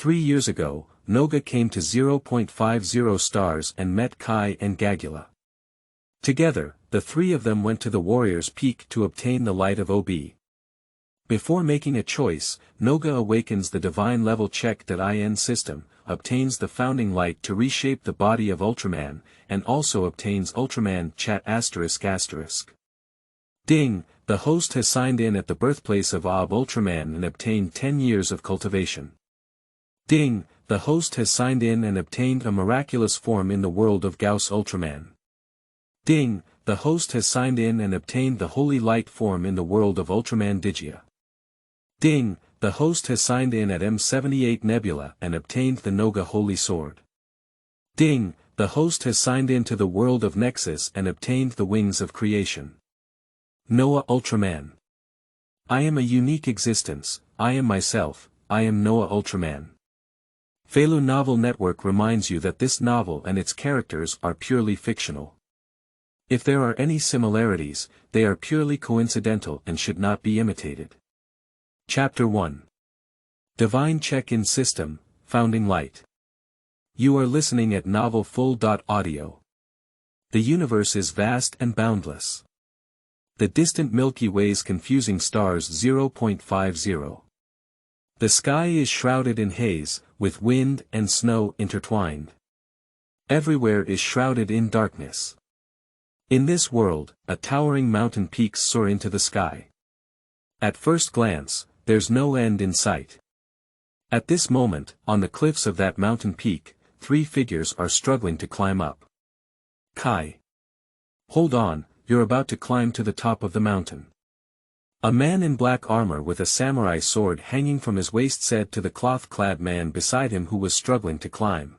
3 years ago, Noga came to 0.50 stars and met Kai and Gagula. Together, the three of them went to the warrior's peak to obtain the light of OB. Before making a choice, Noga awakens the divine level check.in system, obtains the founding light to reshape the body of Ultraman, and also obtains Ultraman Chat ***. Ding, the host has signed in at the birthplace of Ultraman and obtained 10 years of cultivation. Ding, the host has signed in and obtained a miraculous form in the world of Gauss Ultraman. Ding, the host has signed in and obtained the holy light form in the world of Ultraman Nuojia. Ding, the host has signed in at M78 Nebula and obtained the Noga holy sword. Ding, the host has signed in to the world of Nexus and obtained the wings of creation. Noah Ultraman. I am a unique existence, I am myself, I am Noah Ultraman. Felu Novel Network reminds you that this novel and its characters are purely fictional. If there are any similarities, they are purely coincidental and should not be imitated. Chapter 1. Divine Check-in System, Founding Light. You are listening at novelfull.audio. The universe is vast and boundless. The distant Milky Way's confusing stars 0.50. The sky is shrouded in haze, with wind and snow intertwined. Everywhere is shrouded in darkness. In this world, a towering mountain peaks soar into the sky. At first glance, there's no end in sight. At this moment, on the cliffs of that mountain peak, 3 figures are struggling to climb up. Kai. Hold on, you're about to climb to the top of the mountain. A man in black armor with a samurai sword hanging from his waist said to the cloth-clad man beside him who was struggling to climb.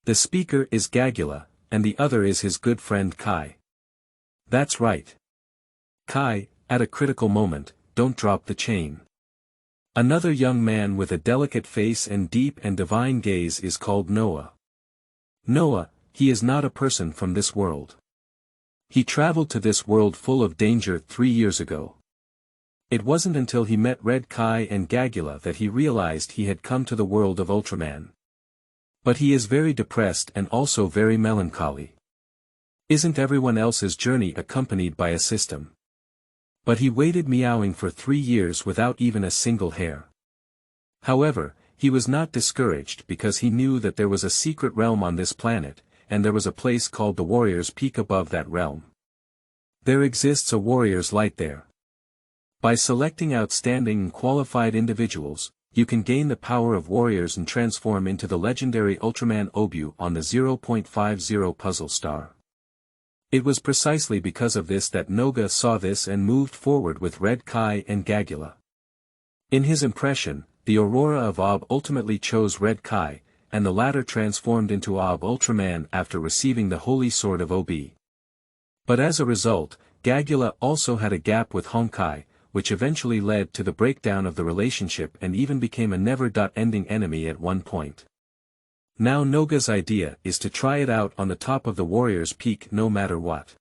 The speaker is Gagula, and the other is his good friend Kai. That's right. Kai, at a critical moment, don't drop the chain. Another young man with a delicate face and deep and divine gaze is called Noah. Noah, he is not a person from this world. He traveled to this world full of danger 3 years ago. It wasn't until he met Red Kai and Gagula that he realized he had come to the world of Ultraman. But he is very depressed and also very melancholy. Isn't everyone else's journey accompanied by a system? But he waited meowing for 3 years without even a single hair. However, he was not discouraged because he knew that there was a secret realm on this planet, and there was a place called the Warrior's Peak above that realm. There exists a Warrior's Light there. By selecting outstanding and qualified individuals, you can gain the power of warriors and transform into the legendary Ultraman Obu on the 0.50 puzzle star. It was precisely because of this that Noga saw this and moved forward with Red Kai and Gagula. In his impression, the Aurora of Ob ultimately chose Red Kai, and the latter transformed into Ob Ultraman after receiving the Holy Sword of Ob. But as a result, Gagula also had a gap with Honkai, which eventually led to the breakdown of the relationship and even became a never-ending enemy at one point. Now Noga's idea is to try it out on the top of the Warrior's Peak no matter what.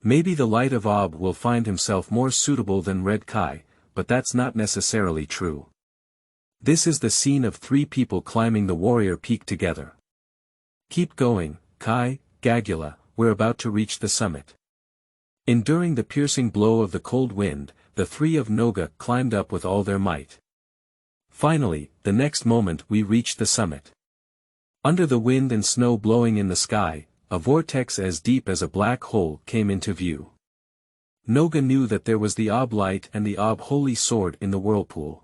Maybe the Light of Ob will find himself more suitable than Red Kai, but that's not necessarily true. This is the scene of 3 people climbing the Warrior Peak together. Keep going, Kai, Gagula, we're about to reach the summit. Enduring the piercing blow of the cold wind, the 3 of Noga climbed up with all their might. Finally, the next moment we reached the summit. Under the wind and snow blowing in the sky, a vortex as deep as a black hole came into view. Noga knew that there was the Ob Light and the Ob Holy Sword in the whirlpool.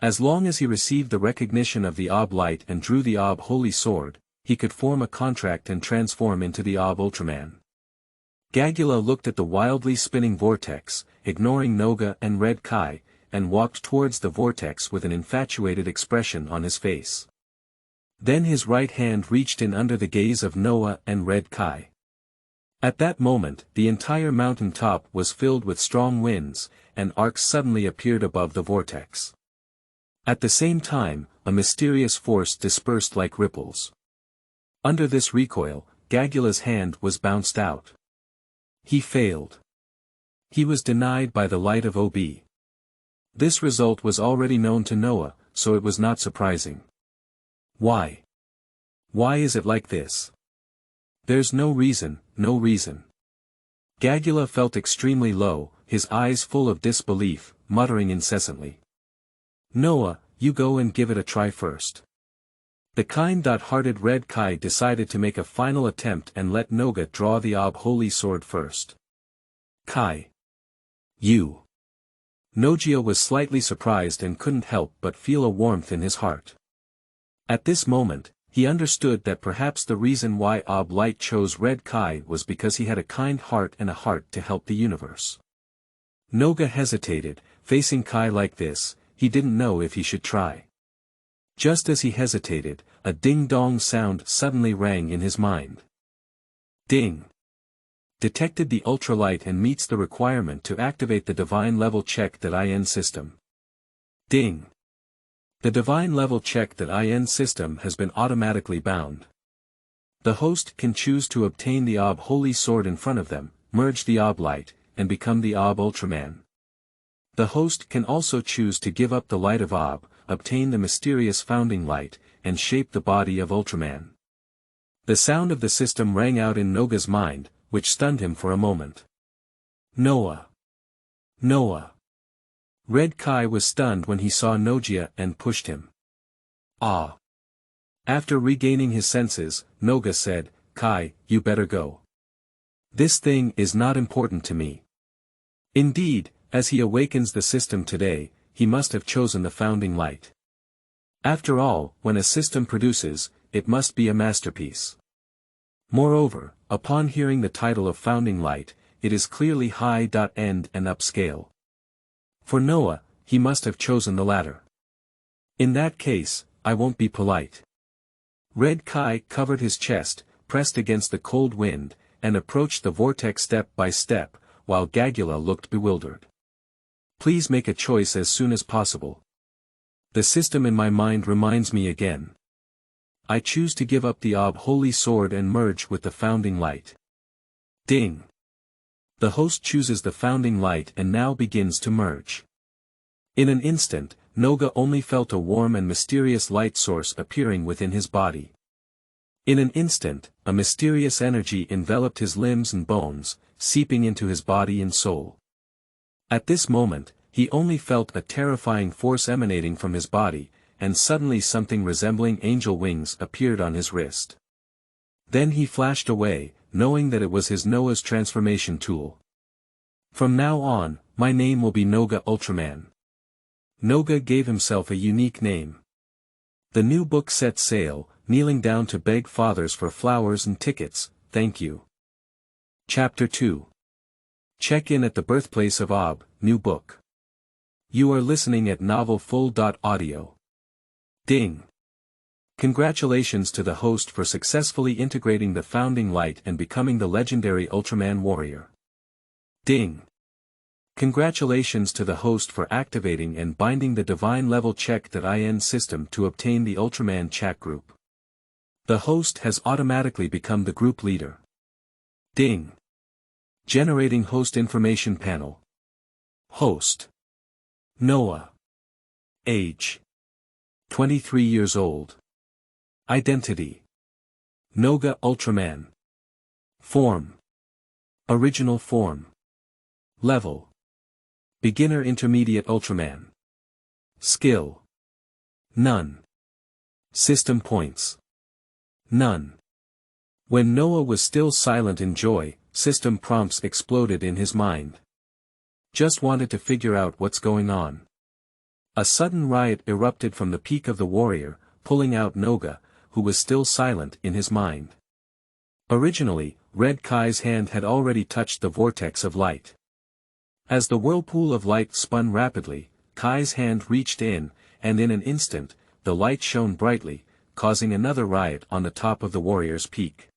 As long as he received the recognition of the Ob Light and drew the Ob Holy Sword, he could form a contract and transform into the Ob Ultraman. Gagula looked at the wildly spinning vortex, ignoring Noga and Red Kai, and walked towards the vortex with an infatuated expression on his face. Then his right hand reached in under the gaze of Noah and Red Kai. At that moment, the entire mountain top was filled with strong winds, and arcs suddenly appeared above the vortex. At the same time, a mysterious force dispersed like ripples. Under this recoil, Gagula's hand was bounced out. He failed. He was denied by the light of Ob. This result was already known to Noah, so it was not surprising. Why? Why is it like this? There's no reason, no reason. Gagula felt extremely low, his eyes full of disbelief, muttering incessantly. Noah, you go and give it a try first. The kind-hearted Red Kai decided to make a final attempt and let Noga draw the holy sword first. Kai. You. Nuojia was slightly surprised and couldn't help but feel a warmth in his heart. At this moment, he understood that perhaps the reason why Light chose Red Kai was because he had a kind heart and a heart to help the universe. Noga hesitated, facing Kai like this, he didn't know if he should try. Just as he hesitated, a ding-dong sound suddenly rang in his mind. Ding. Detected the ultralight and meets the requirement to activate the divine level check.in system. Ding. The divine level check.in system has been automatically bound. The host can choose to obtain the holy sword in front of them, merge the light, and become the Ultraman. The host can also choose to give up the light of obtain the mysterious founding light, and shape the body of Ultraman. The sound of the system rang out in Noga's mind, which stunned him for a moment. Noah. Noah. Red Kai was stunned when he saw Nuojia and pushed him. Ah. After regaining his senses, Noga said, Kai, you better go. This thing is not important to me. Indeed, as he awakens the system today, he must have chosen the founding light. After all, when a system produces, it must be a masterpiece. Moreover, upon hearing the title of founding light, it is clearly high-end and upscale. For Noah, he must have chosen the latter. In that case, I won't be polite. Red Kai covered his chest, pressed against the cold wind, and approached the vortex step by step, while Gagula looked bewildered. Please make a choice as soon as possible. The system in my mind reminds me again. I choose to give up the holy sword and merge with the founding light. Ding. The host chooses the founding light and now begins to merge. In an instant, Noga only felt a warm and mysterious light source appearing within his body. In an instant, a mysterious energy enveloped his limbs and bones, seeping into his body and soul. At this moment, he only felt a terrifying force emanating from his body, and suddenly something resembling angel wings appeared on his wrist. Then he flashed away, knowing that it was his Noah's transformation tool. From now on, my name will be Noga Ultraman. Noga gave himself a unique name. The new book set sail, kneeling down to beg fathers for flowers and tickets, thank you. Chapter 2. Check in at the birthplace of new book. You are listening at novelfull.audio. Ding. Congratulations to the host for successfully integrating the founding light and becoming the legendary Ultraman warrior. Ding. Congratulations to the host for activating and binding the divine level check.in system to obtain the Ultraman Chat group. The host has automatically become the group leader. Ding. Generating host information panel. Host. Noah. Age. 23 years old. Identity. Noga Ultraman. Form. Original form. Level. Beginner Intermediate Ultraman. Skill. None. System points. None. When Noah was still silent in joy, system prompts exploded in his mind. Just wanted to figure out what's going on. A sudden riot erupted from the peak of the warrior, pulling out Noga, who was still silent in his mind. Originally, Red Kai's hand had already touched the vortex of light. As the whirlpool of light spun rapidly, Kai's hand reached in, and in an instant, the light shone brightly, causing another riot on the top of the warrior's peak.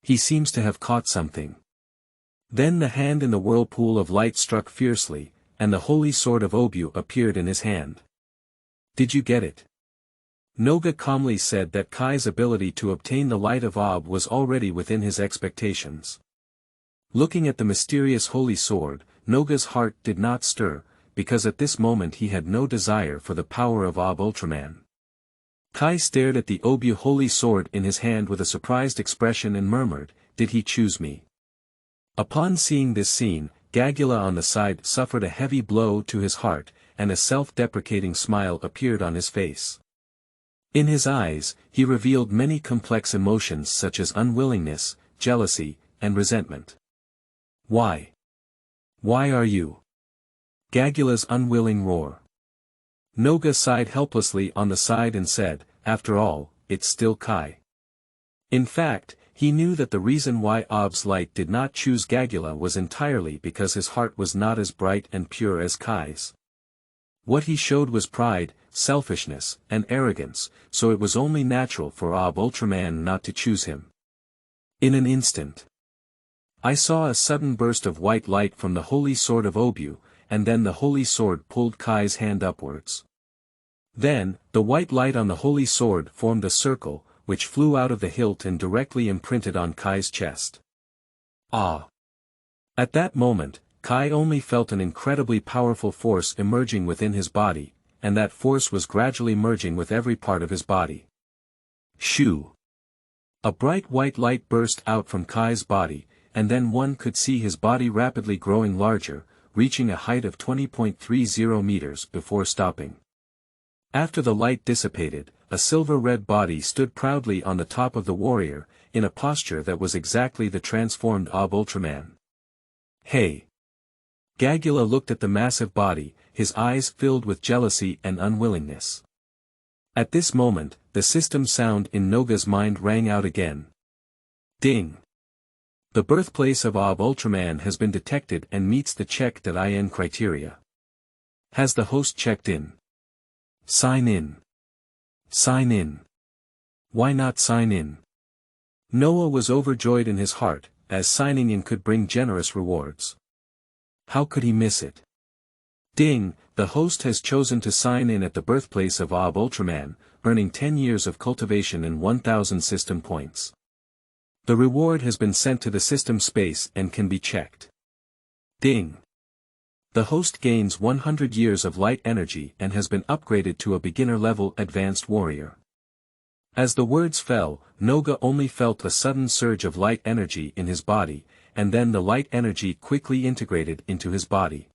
He seems to have caught something. Then the hand in the whirlpool of light struck fiercely, and the holy sword of Obu appeared in his hand. Did you get it? Noga calmly said that Kai's ability to obtain the light of was already within his expectations. Looking at the mysterious holy sword, Noga's heart did not stir, because at this moment he had no desire for the power of Ob Ultraman. Kai stared at the Obu holy sword in his hand with a surprised expression and murmured, "Did he choose me?" Upon seeing this scene, Gagula on the side suffered a heavy blow to his heart, and a self-deprecating smile appeared on his face. In his eyes, he revealed many complex emotions such as unwillingness, jealousy, and resentment. "Why? Why are you?" Gagula's unwilling roar. Noga sighed helplessly on the side and said, "After all, it's still Kai." In fact, he knew that the reason why Ob's light did not choose Gagula was entirely because his heart was not as bright and pure as Kai's. What he showed was pride, selfishness, and arrogance, so it was only natural for Ob Ultraman not to choose him. In an instant, I saw a sudden burst of white light from the holy sword of Obu, and then the holy sword pulled Kai's hand upwards. Then, the white light on the holy sword formed a circle, which flew out of the hilt and directly imprinted on Kai's chest. Ah! At that moment, Kai only felt an incredibly powerful force emerging within his body, and that force was gradually merging with every part of his body. Shoo! A bright white light burst out from Kai's body, and then one could see his body rapidly growing larger, reaching a height of 20.30 meters before stopping. After the light dissipated, a silver-red body stood proudly on the top of the warrior, in a posture that was exactly the transformed Ob Ultraman. "Hey!" Gagula looked at the massive body, his eyes filled with jealousy and unwillingness. At this moment, the system sound in Noga's mind rang out again. Ding! The birthplace of Ob Ultraman has been detected and meets the check.in criteria. Has the host checked in? Sign in. Sign in. Why not sign in? Noah was overjoyed in his heart, as signing in could bring generous rewards. How could he miss it? Ding! The host has chosen to sign in at the birthplace of Ob Ultraman, earning 10 years of cultivation and 1,000 system points. The reward has been sent to the system space and can be checked. Ding! The host gains 100 years of light energy and has been upgraded to a beginner-level advanced warrior. As the words fell, Noga only felt a sudden surge of light energy in his body, and then the light energy quickly integrated into his body.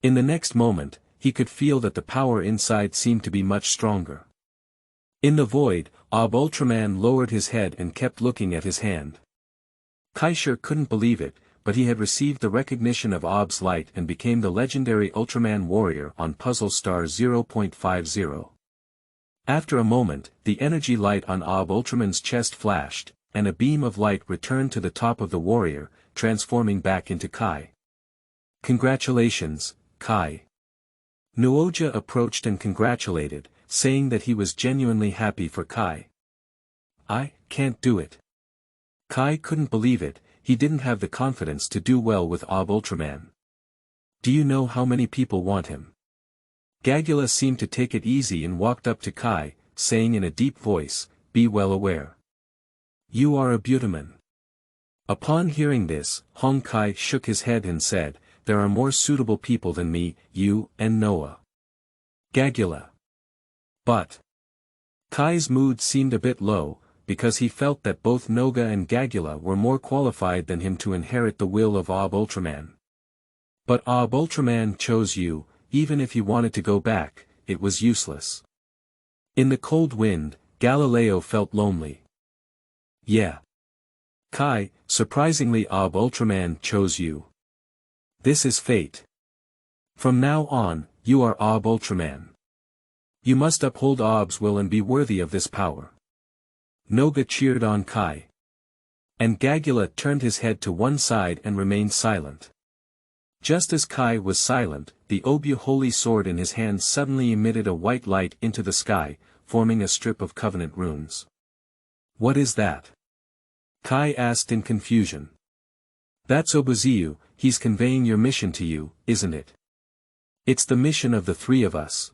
In the next moment, he could feel that the power inside seemed to be much stronger. In the void, Ob Ultraman lowered his head and kept looking at his hand. Kai sure couldn't believe it, but he had received the recognition of Ob's light and became the legendary Ultraman warrior on Puzzle Star 0.50. After a moment, the energy light on Ob Ultraman's chest flashed, and a beam of light returned to the top of the warrior, transforming back into Kai. "Congratulations, Kai." Nuojia approached and congratulated, saying that he was genuinely happy for Kai. "I can't do it." Kai couldn't believe it, he didn't have the confidence to do well with Ob Ultraman. "Do you know how many people want him?" Gagula seemed to take it easy and walked up to Kai, saying in a deep voice, "Be well aware. You are a Butaman." Upon hearing this, Hong Kai shook his head and said, "There are more suitable people than me, you, and Noah." Gagula. But Kai's mood seemed a bit low, because he felt that both Noga and Gagula were more qualified than him to inherit the will of Ob Ultraman. But Ob Ultraman chose you, even if he wanted to go back, it was useless. In the cold wind, Galileo felt lonely. Yeah. Kai, surprisingly Ob Ultraman chose you. This is fate. From now on, you are Ob Ultraman. You must uphold Ob's will and be worthy of this power. Noga cheered on Kai. And Gagula turned his head to one side and remained silent. Just as Kai was silent, the Obu holy sword in his hand suddenly emitted a white light into the sky, forming a strip of covenant runes. "What is that?" Kai asked in confusion. "That's Obuziu, he's conveying your mission to you, isn't it?" "It's the mission of the three of us."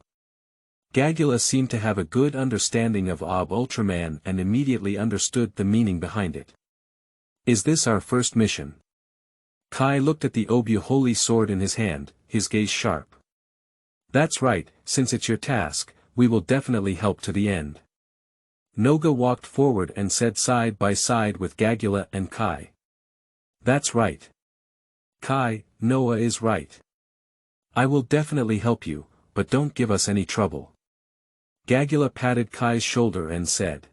Gagula seemed to have a good understanding of Ob Ultraman and immediately understood the meaning behind it. "Is this our first mission?" Kai looked at the Obu holy sword in his hand, his gaze sharp. That's right, since it's your task, we will definitely help to the end. Noga walked forward and said side by side with Gagula and Kai. That's right. Kai, Noah is right. I will definitely help you, but don't give us any trouble. Gagula patted Kai's shoulder and said.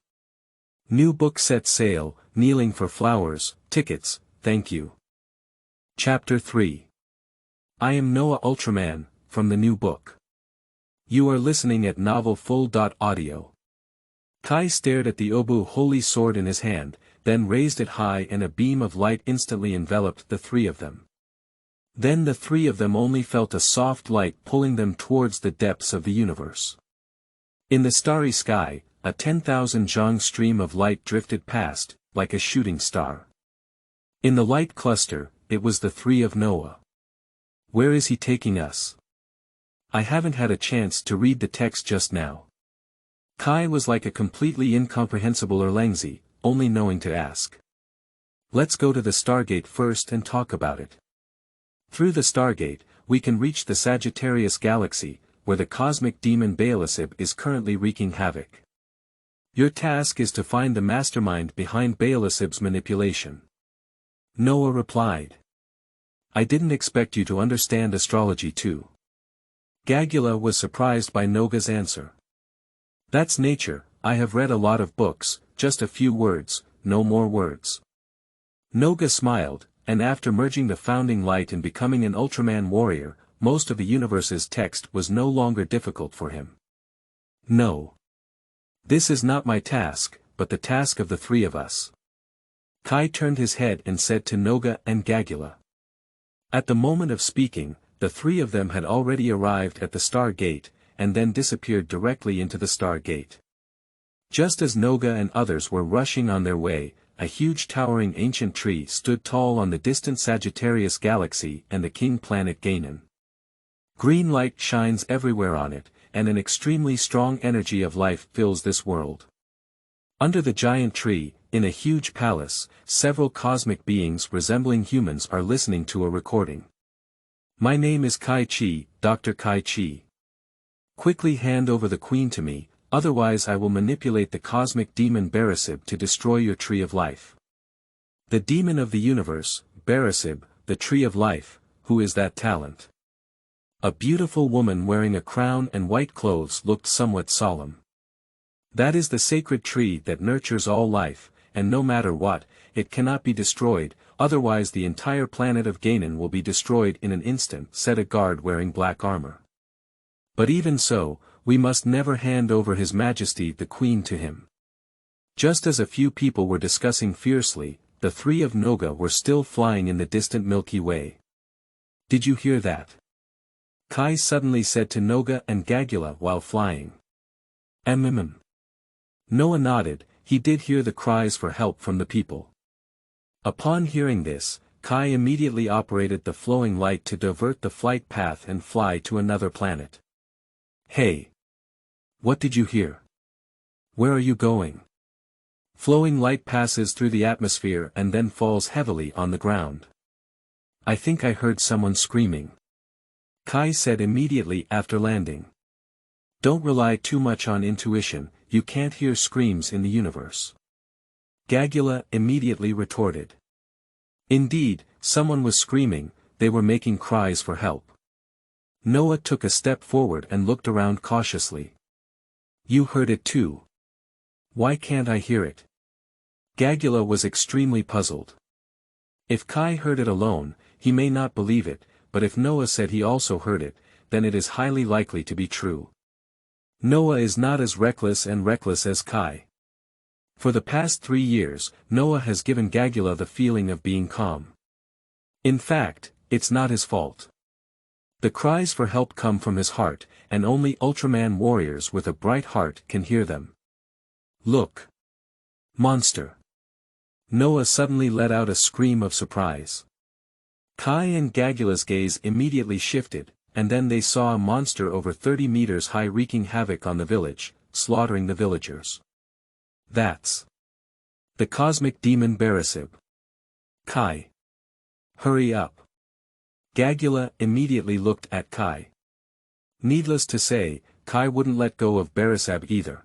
New book set sail, kneeling for flowers, tickets, thank you. Chapter 3. I am Noah Ultraman, from the new book. You are listening at Novel Full.audio. Kai stared at the Obu holy sword in his hand, then raised it high and a beam of light instantly enveloped the three of them. Then the three of them only felt a soft light pulling them towards the depths of the universe. In the starry sky, a 10,000 zhang stream of light drifted past, like a shooting star. In the light cluster, it was the three of Noah. Where is he taking us? I haven't had a chance to read the text just now. Kai was like a completely incomprehensible Erlangzi, only knowing to ask. Let's go to the Stargate first and talk about it. Through the Stargate, we can reach the Sagittarius galaxy, where the cosmic demon Beelzebub is currently wreaking havoc. Your task is to find the mastermind behind Beelzebub's manipulation. Noah replied. I didn't expect you to understand astrology too. Gagula was surprised by Noga's answer. That's nature, I have read a lot of books, just a few words, no more words. Noga smiled, and after merging the founding light and becoming an Ultraman warrior, most of the universe's text was no longer difficult for him. No. This is not my task, but the task of the three of us. Kai turned his head and said to Noga and Gagula. At the moment of speaking, the three of them had already arrived at the Stargate, and then disappeared directly into the Stargate. Just as Noga and others were rushing on their way, a huge towering ancient tree stood tall on the distant Sagittarius galaxy and the king planet Gainan. Green light shines everywhere on it, and an extremely strong energy of life fills this world. Under the giant tree, in a huge palace, several cosmic beings resembling humans are listening to a recording. My name is Kai Chi, Dr. Kai Chi. Quickly hand over the queen to me, otherwise I will manipulate the cosmic demon Beelzebub to destroy your tree of life. The demon of the universe, Beelzebub, the tree of life, who is that talent? A beautiful woman wearing a crown and white clothes looked somewhat solemn. That is the sacred tree that nurtures all life, and no matter what, it cannot be destroyed, otherwise the entire planet of Gainan will be destroyed in an instant, said a guard wearing black armor. But even so, we must never hand over His Majesty the Queen to him. Just as a few people were discussing fiercely, the three of Noga were still flying in the distant Milky Way. Did you hear that? Kai suddenly said to Noga and Gagula while flying. Noah nodded, he did hear the cries for help from the people. Upon hearing this, Kai immediately operated the flowing light to divert the flight path and fly to another planet. Hey! What did you hear? Where are you going? Flowing light passes through the atmosphere and then falls heavily on the ground. I think I heard someone screaming. Kai said immediately after landing. Don't rely too much on intuition, you can't hear screams in the universe. Gagula immediately retorted. Indeed, someone was screaming, they were making cries for help. Noah took a step forward and looked around cautiously. You heard it too. Why can't I hear it? Gagula was extremely puzzled. If Kai heard it alone, he may not believe it, but if Noah said he also heard it, then it is highly likely to be true. Noah is not as reckless as Kai. For the past 3 years, Noah has given Gagula the feeling of being calm. In fact, it's not his fault. The cries for help come from his heart, and only Ultraman warriors with a bright heart can hear them. Look! Monster! Noah suddenly let out a scream of surprise. Kai and Gagula's gaze immediately shifted, and then they saw a monster over 30 meters high wreaking havoc on the village, slaughtering the villagers. That's the cosmic demon Beelzebub. Kai! Hurry up! Gagula immediately looked at Kai. Needless to say, Kai wouldn't let go of Berisab either.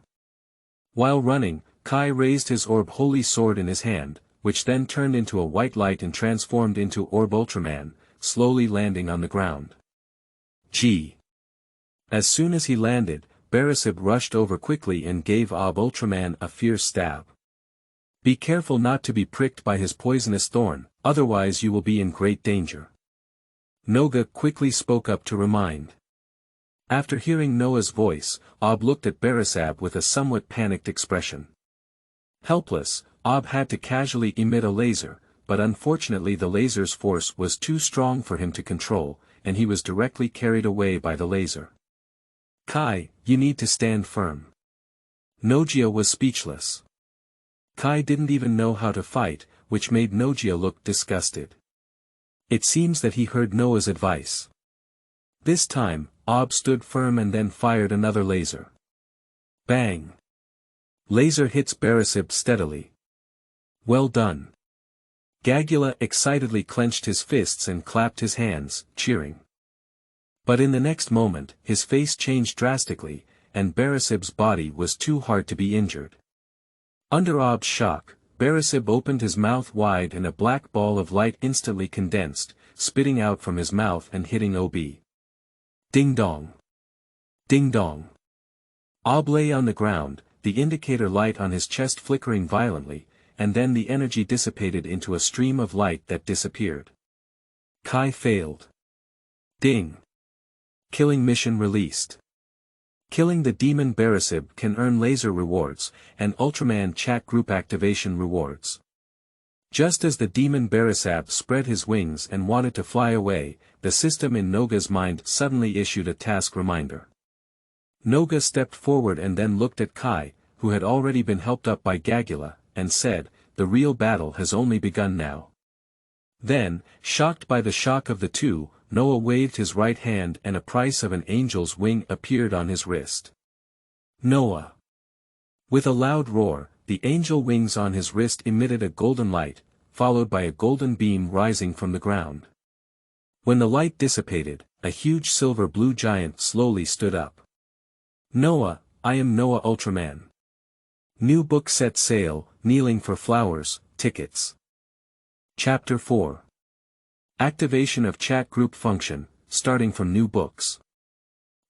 While running, Kai raised his orb holy sword in his hand, which then turned into a white light and transformed into Orb Ultraman, slowly landing on the ground. Gee! As soon as he landed, Berisab rushed over quickly and gave Orb Ultraman a fierce stab. Be careful not to be pricked by his poisonous thorn, otherwise you will be in great danger. Noga quickly spoke up to remind. After hearing Noah's voice, Orb looked at Berisab with a somewhat panicked expression. Helpless, Orb had to casually emit a laser, but unfortunately the laser's force was too strong for him to control, and he was directly carried away by the laser. Kai, you need to stand firm. Nuojia was speechless. Kai didn't even know how to fight, which made Nuojia look disgusted. It seems that he heard Noah's advice. This time, Orb stood firm and then fired another laser. Bang! Laser hits Berisab steadily. Well done. Gagula excitedly clenched his fists and clapped his hands, cheering. But in the next moment, his face changed drastically, and Berisab's body was too hard to be injured. Under Orb's shock, Berisab opened his mouth wide and a black ball of light instantly condensed, spitting out from his mouth and hitting Ob. Ding dong. Ding dong. Orb lay on the ground, the indicator light on his chest flickering violently, and then the energy dissipated into a stream of light that disappeared. Kai failed. Ding. Killing mission released. Killing the demon Berisab can earn laser rewards, and Ultraman Chat group activation rewards. Just as the demon Berisab spread his wings and wanted to fly away, the system in Noga's mind suddenly issued a task reminder. Noga stepped forward and then looked at Kai, who had already been helped up by Gagula, and said, "The real battle has only begun now." Then, shocked by the shock of the two, Noah waved his right hand and a price of an angel's wing appeared on his wrist. Noah! With a loud roar, the angel wings on his wrist emitted a golden light, followed by a golden beam rising from the ground. When the light dissipated, a huge silver-blue giant slowly stood up. Noah, I am Noah Ultraman. New book set sale, kneeling for flowers, tickets. Chapter 4. Activation of chat group function, starting from new books.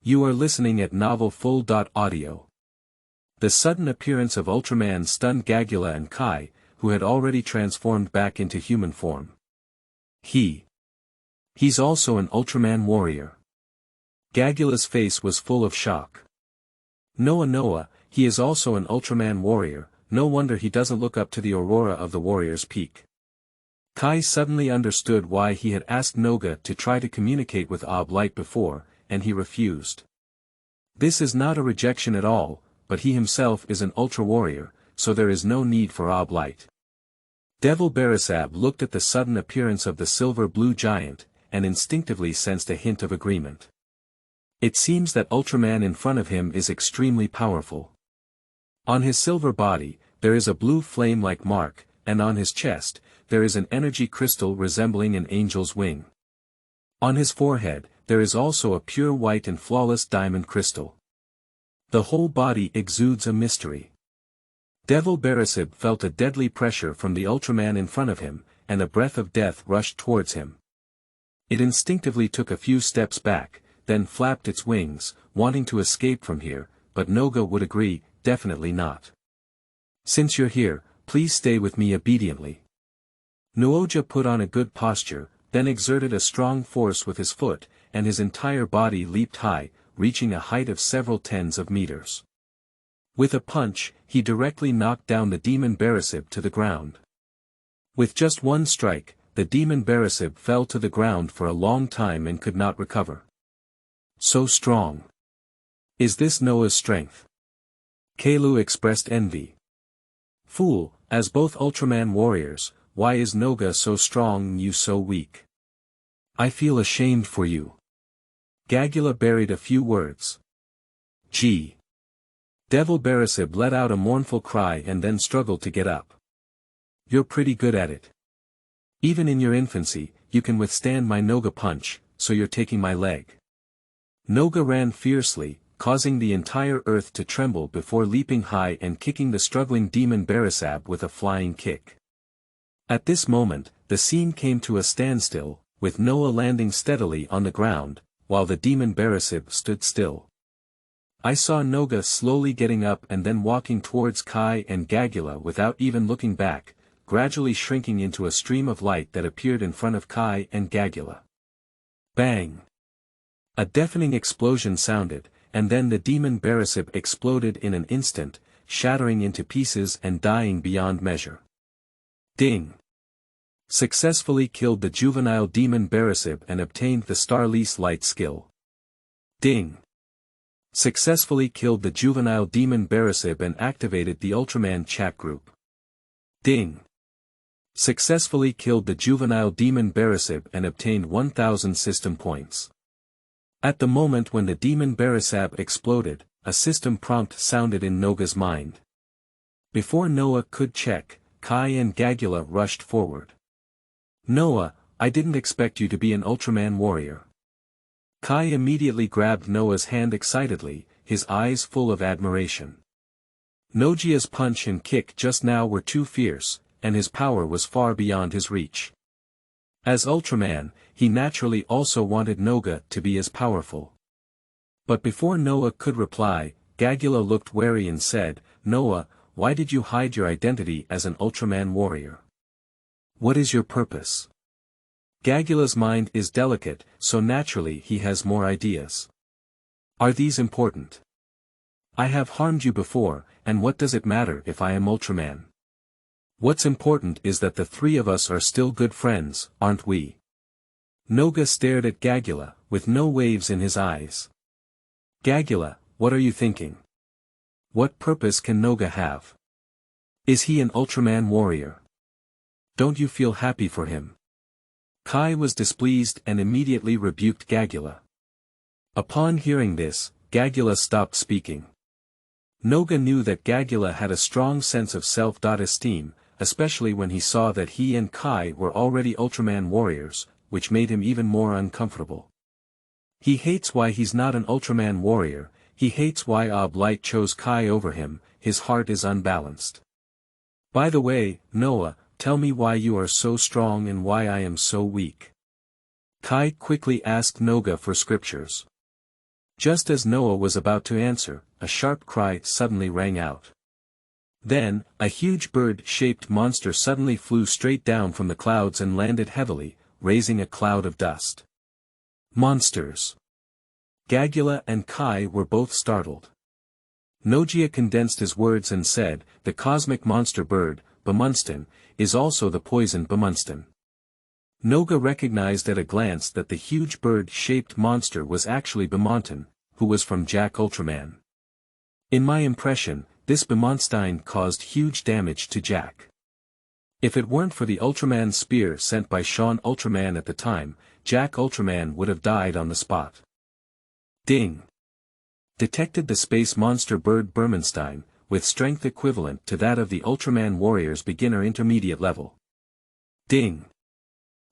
You are listening at novelfull.audio. The sudden appearance of Ultraman stunned Gagula and Kai, who had already transformed back into human form. He's also an Ultraman warrior. Gagula's face was full of shock. Noah, he is also an Ultraman warrior, no wonder he doesn't look up to the aurora of the warrior's peak. Kai suddenly understood why he had asked Noga to try to communicate with Orb Light before, and he refused. This is not a rejection at all, but he himself is an Ultra Warrior, so there is no need for Orb Light. Devil Berisab looked at the sudden appearance of the silver-blue giant, and instinctively sensed a hint of agreement. It seems that Ultraman in front of him is extremely powerful. On his silver body, there is a blue flame-like mark, and on his chest, there is an energy crystal resembling an angel's wing. On his forehead, there is also a pure white and flawless diamond crystal. The whole body exudes a mystery. Devil Berisab felt a deadly pressure from the Ultraman in front of him, and a breath of death rushed towards him. It instinctively took a few steps back, then flapped its wings, wanting to escape from here, but Noga would agree, definitely not. Since you're here, please stay with me obediently. Nuojia put on a good posture, then exerted a strong force with his foot, and his entire body leaped high, reaching a height of several tens of meters. With a punch, he directly knocked down the demon Berisab to the ground. With just one strike, the demon Berisab fell to the ground for a long time and could not recover. So strong. Is this Noah's strength? Kailu expressed envy. Fool, as both Ultraman warriors, why is Noga so strong and you so weak? I feel ashamed for you. Gagula buried a few words. Gee. Devil Berisab let out a mournful cry and then struggled to get up. You're pretty good at it. Even in your infancy, you can withstand my Noga punch, so you're taking my leg. Noga ran fiercely, causing the entire earth to tremble before leaping high and kicking the struggling demon Berisab with a flying kick. At this moment, the scene came to a standstill, with Noah landing steadily on the ground, while the demon Berisab stood still. I saw Noga slowly getting up and then walking towards Kai and Gagula without even looking back, gradually shrinking into a stream of light that appeared in front of Kai and Gagula. Bang! A deafening explosion sounded, and then the demon Berisab exploded in an instant, shattering into pieces and dying beyond measure. Ding! Successfully killed the juvenile demon Berisab and obtained the Starlease Light skill. Ding! Successfully killed the juvenile demon Berisab and activated the Ultraman Chat group. Ding! Successfully killed the juvenile demon Berisab and obtained 1000 system points. At the moment when the demon Berisab exploded, a system prompt sounded in Noga's mind. Before Noah could check, Kai and Gagula rushed forward. Noah, I didn't expect you to be an Ultraman warrior. Kai immediately grabbed Noah's hand excitedly, his eyes full of admiration. Nuojia's punch and kick just now were too fierce, and his power was far beyond his reach. As Ultraman, he naturally also wanted Noga to be as powerful. But before Noah could reply, Gagula looked wary and said, Noah, why did you hide your identity as an Ultraman warrior? What is your purpose? Gagula's mind is delicate, so naturally he has more ideas. Are these important? I have harmed you before, and what does it matter if I am Ultraman? What's important is that the three of us are still good friends, aren't we? Noga stared at Gagula, with no waves in his eyes. Gagula, what are you thinking? What purpose can Noga have? Is he an Ultraman warrior? Don't you feel happy for him? Kai was displeased and immediately rebuked Gagula. Upon hearing this, Gagula stopped speaking. Noga knew that Gagula had a strong sense of self-esteem, especially when he saw that he and Kai were already Ultraman warriors, which made him even more uncomfortable. He hates why he's not an Ultraman warrior, he hates why Light chose Kai over him, his heart is unbalanced. By the way, Noah, tell me why you are so strong and why I am so weak. Kai quickly asked Noga for scriptures. Just as Noah was about to answer, a sharp cry suddenly rang out. Then, a huge bird-shaped monster suddenly flew straight down from the clouds and landed heavily, raising a cloud of dust. Monsters! Gagula and Kai were both startled. Nuojia condensed his words and said, the cosmic monster bird, Bemunstan, is also the poison Bemunstan. Noga recognized at a glance that the huge bird-shaped monster was actually Bemunstan, who was from Jak Ultraman. In my impression, this Bemunstan caused huge damage to Jak. If it weren't for the Ultraman spear sent by Sean Ultraman at the time, Jak Ultraman would have died on the spot. Ding! Detected the space monster bird Bemunstan, with strength equivalent to that of the Ultraman warrior's beginner intermediate level. Ding!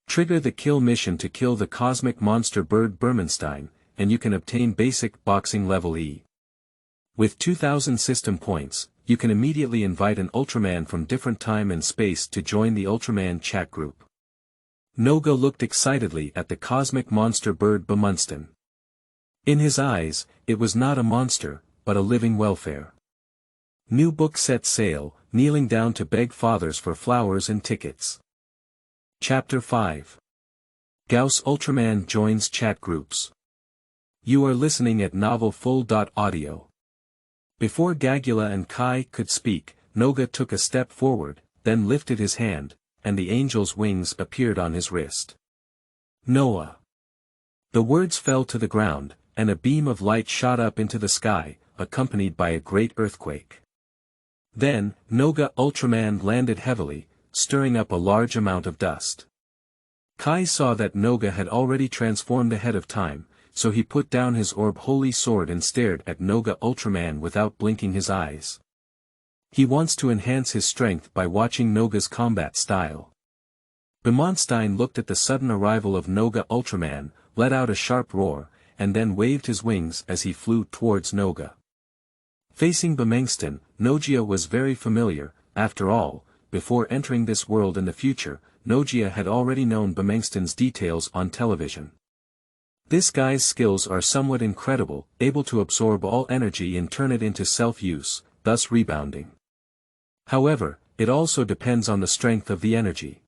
Trigger the kill mission to kill the cosmic monster bird Bemunstan, and you can obtain basic boxing level E. With 2000 system points, you can immediately invite an Ultraman from different time and space to join the Ultraman chat group. Noga looked excitedly at the cosmic monster bird Bemunstan. In his eyes, it was not a monster, but a living welfare. New book set sail, kneeling down to beg fathers for flowers and tickets. Chapter 5. Gauss Ultraman joins chat groups. You are listening at novelfull.audio. Before Gagula and Kai could speak, Noga took a step forward, then lifted his hand, and the angel's wings appeared on his wrist. Noah. The words fell to the ground, and a beam of light shot up into the sky, accompanied by a great earthquake. Then, Noga Ultraman landed heavily, stirring up a large amount of dust. Kai saw that Noga had already transformed ahead of time, so he put down his orb holy sword and stared at Noga Ultraman without blinking his eyes. He wants to enhance his strength by watching Noga's combat style. Bemunstan looked at the sudden arrival of Noga Ultraman, let out a sharp roar, and then waved his wings as he flew towards Noga. Facing Bemengsten, Nuojia was very familiar. After all, before entering this world in the future, Nuojia had already known Bemengsten's details on television. This guy's skills are somewhat incredible, able to absorb all energy and turn it into self-use, thus rebounding. However, it also depends on the strength of the energy.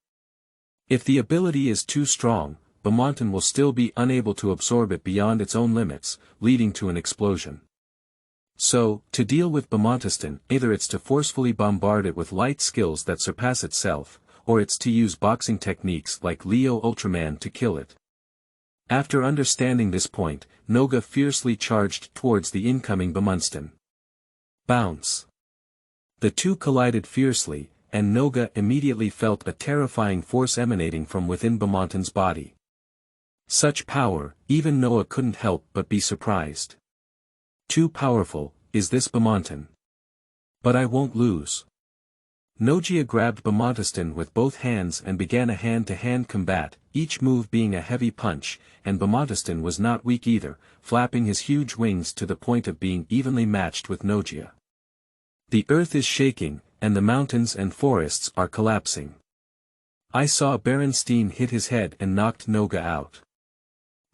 If the ability is too strong, Bemengsten will still be unable to absorb it beyond its own limits, leading to an explosion. So, to deal with Bemengsten, either it's to forcefully bombard it with light skills that surpass itself, or it's to use boxing techniques like Leo Ultraman to kill it. After understanding this point, Noga fiercely charged towards the incoming Bemengsten. Bounce! The two collided fiercely, and Noga immediately felt a terrifying force emanating from within Bemengsten's body. Such power, even Noah couldn't help but be surprised. Too powerful, is this Bemengsten? But I won't lose. Nuojia grabbed Bemengsten with both hands and began a hand-to-hand combat, each move being a heavy punch, and Bemengsten was not weak either, flapping his huge wings to the point of being evenly matched with Nuojia. The earth is shaking, and the mountains and forests are collapsing. I saw Berenstein hit his head and knocked Noga out.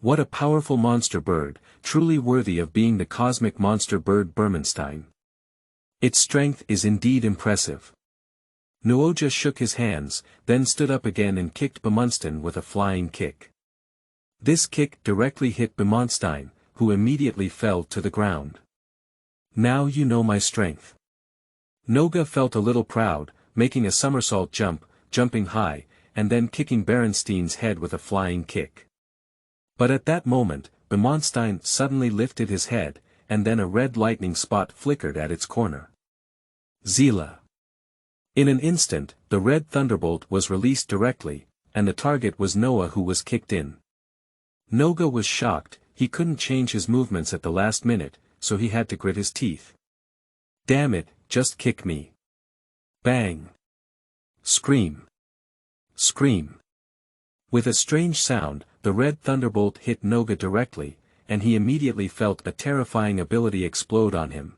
What a powerful monster bird, truly worthy of being the cosmic monster bird Berenstein. Its strength is indeed impressive. Nuojia shook his hands, then stood up again and kicked Bemengsten with a flying kick. This kick directly hit Bemengsten, who immediately fell to the ground. Now you know my strength. Noga felt a little proud, making a somersault jump, jumping high, and then kicking Berenstein's head with a flying kick. But at that moment, Bemengsten suddenly lifted his head, and then a red lightning spot flickered at its corner. Zila! In an instant, the red thunderbolt was released directly, and the target was Noah, who was kicked in. Noga was shocked. He couldn't change his movements at the last minute, so he had to grit his teeth. Damn it, just kick me. Bang! Scream! Scream! With a strange sound, the red thunderbolt hit Noga directly, and he immediately felt a terrifying ability explode on him.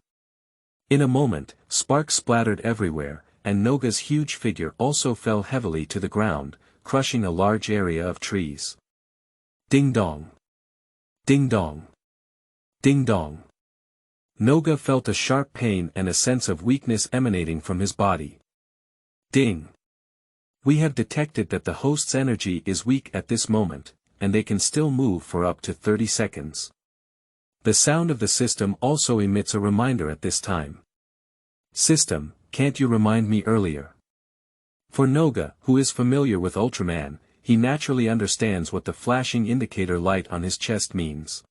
In a moment, sparks splattered everywhere, and Noga's huge figure also fell heavily to the ground, crushing a large area of trees. Ding dong! Ding dong! Ding dong! Noga felt a sharp pain and a sense of weakness emanating from his body. Ding! We have detected that the host's energy is weak at this moment, and they can still move for up to 30 seconds. The sound of the system also emits a reminder at this time. System, can't you remind me earlier? For Noga, who is familiar with Ultraman, he naturally understands what the flashing indicator light on his chest means.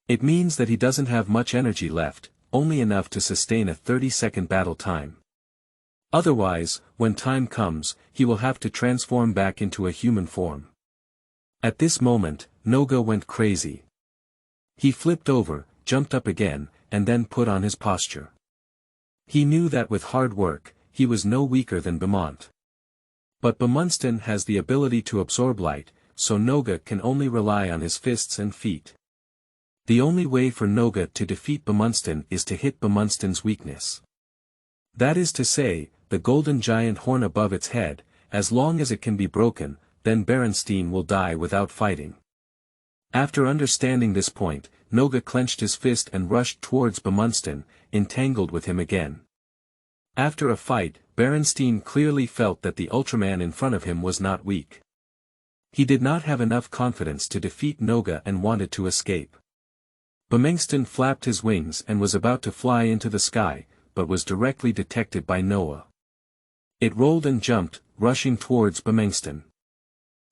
It means that he doesn't have much energy left, only enough to sustain a 30-second battle time. Otherwise, when time comes, he will have to transform back into a human form. At this moment, Noga went crazy. He flipped over, jumped up again, and then put on his posture. He knew that with hard work, he was no weaker than Bemengsten. But Bemengsten has the ability to absorb light, so Noga can only rely on his fists and feet. The only way for Noga to defeat Bemengsten is to hit Bemengsten's weakness. That is to say, the golden giant horn above its head. As long as it can be broken, then Berenstein will die without fighting. After understanding this point, Noga clenched his fist and rushed towards Bemengsten, entangled with him again. After a fight, Berenstein clearly felt that the Ultraman in front of him was not weak. He did not have enough confidence to defeat Noga and wanted to escape. Bemengsten flapped his wings and was about to fly into the sky, but was directly detected by Noah. It rolled and jumped, rushing towards Bemengsten.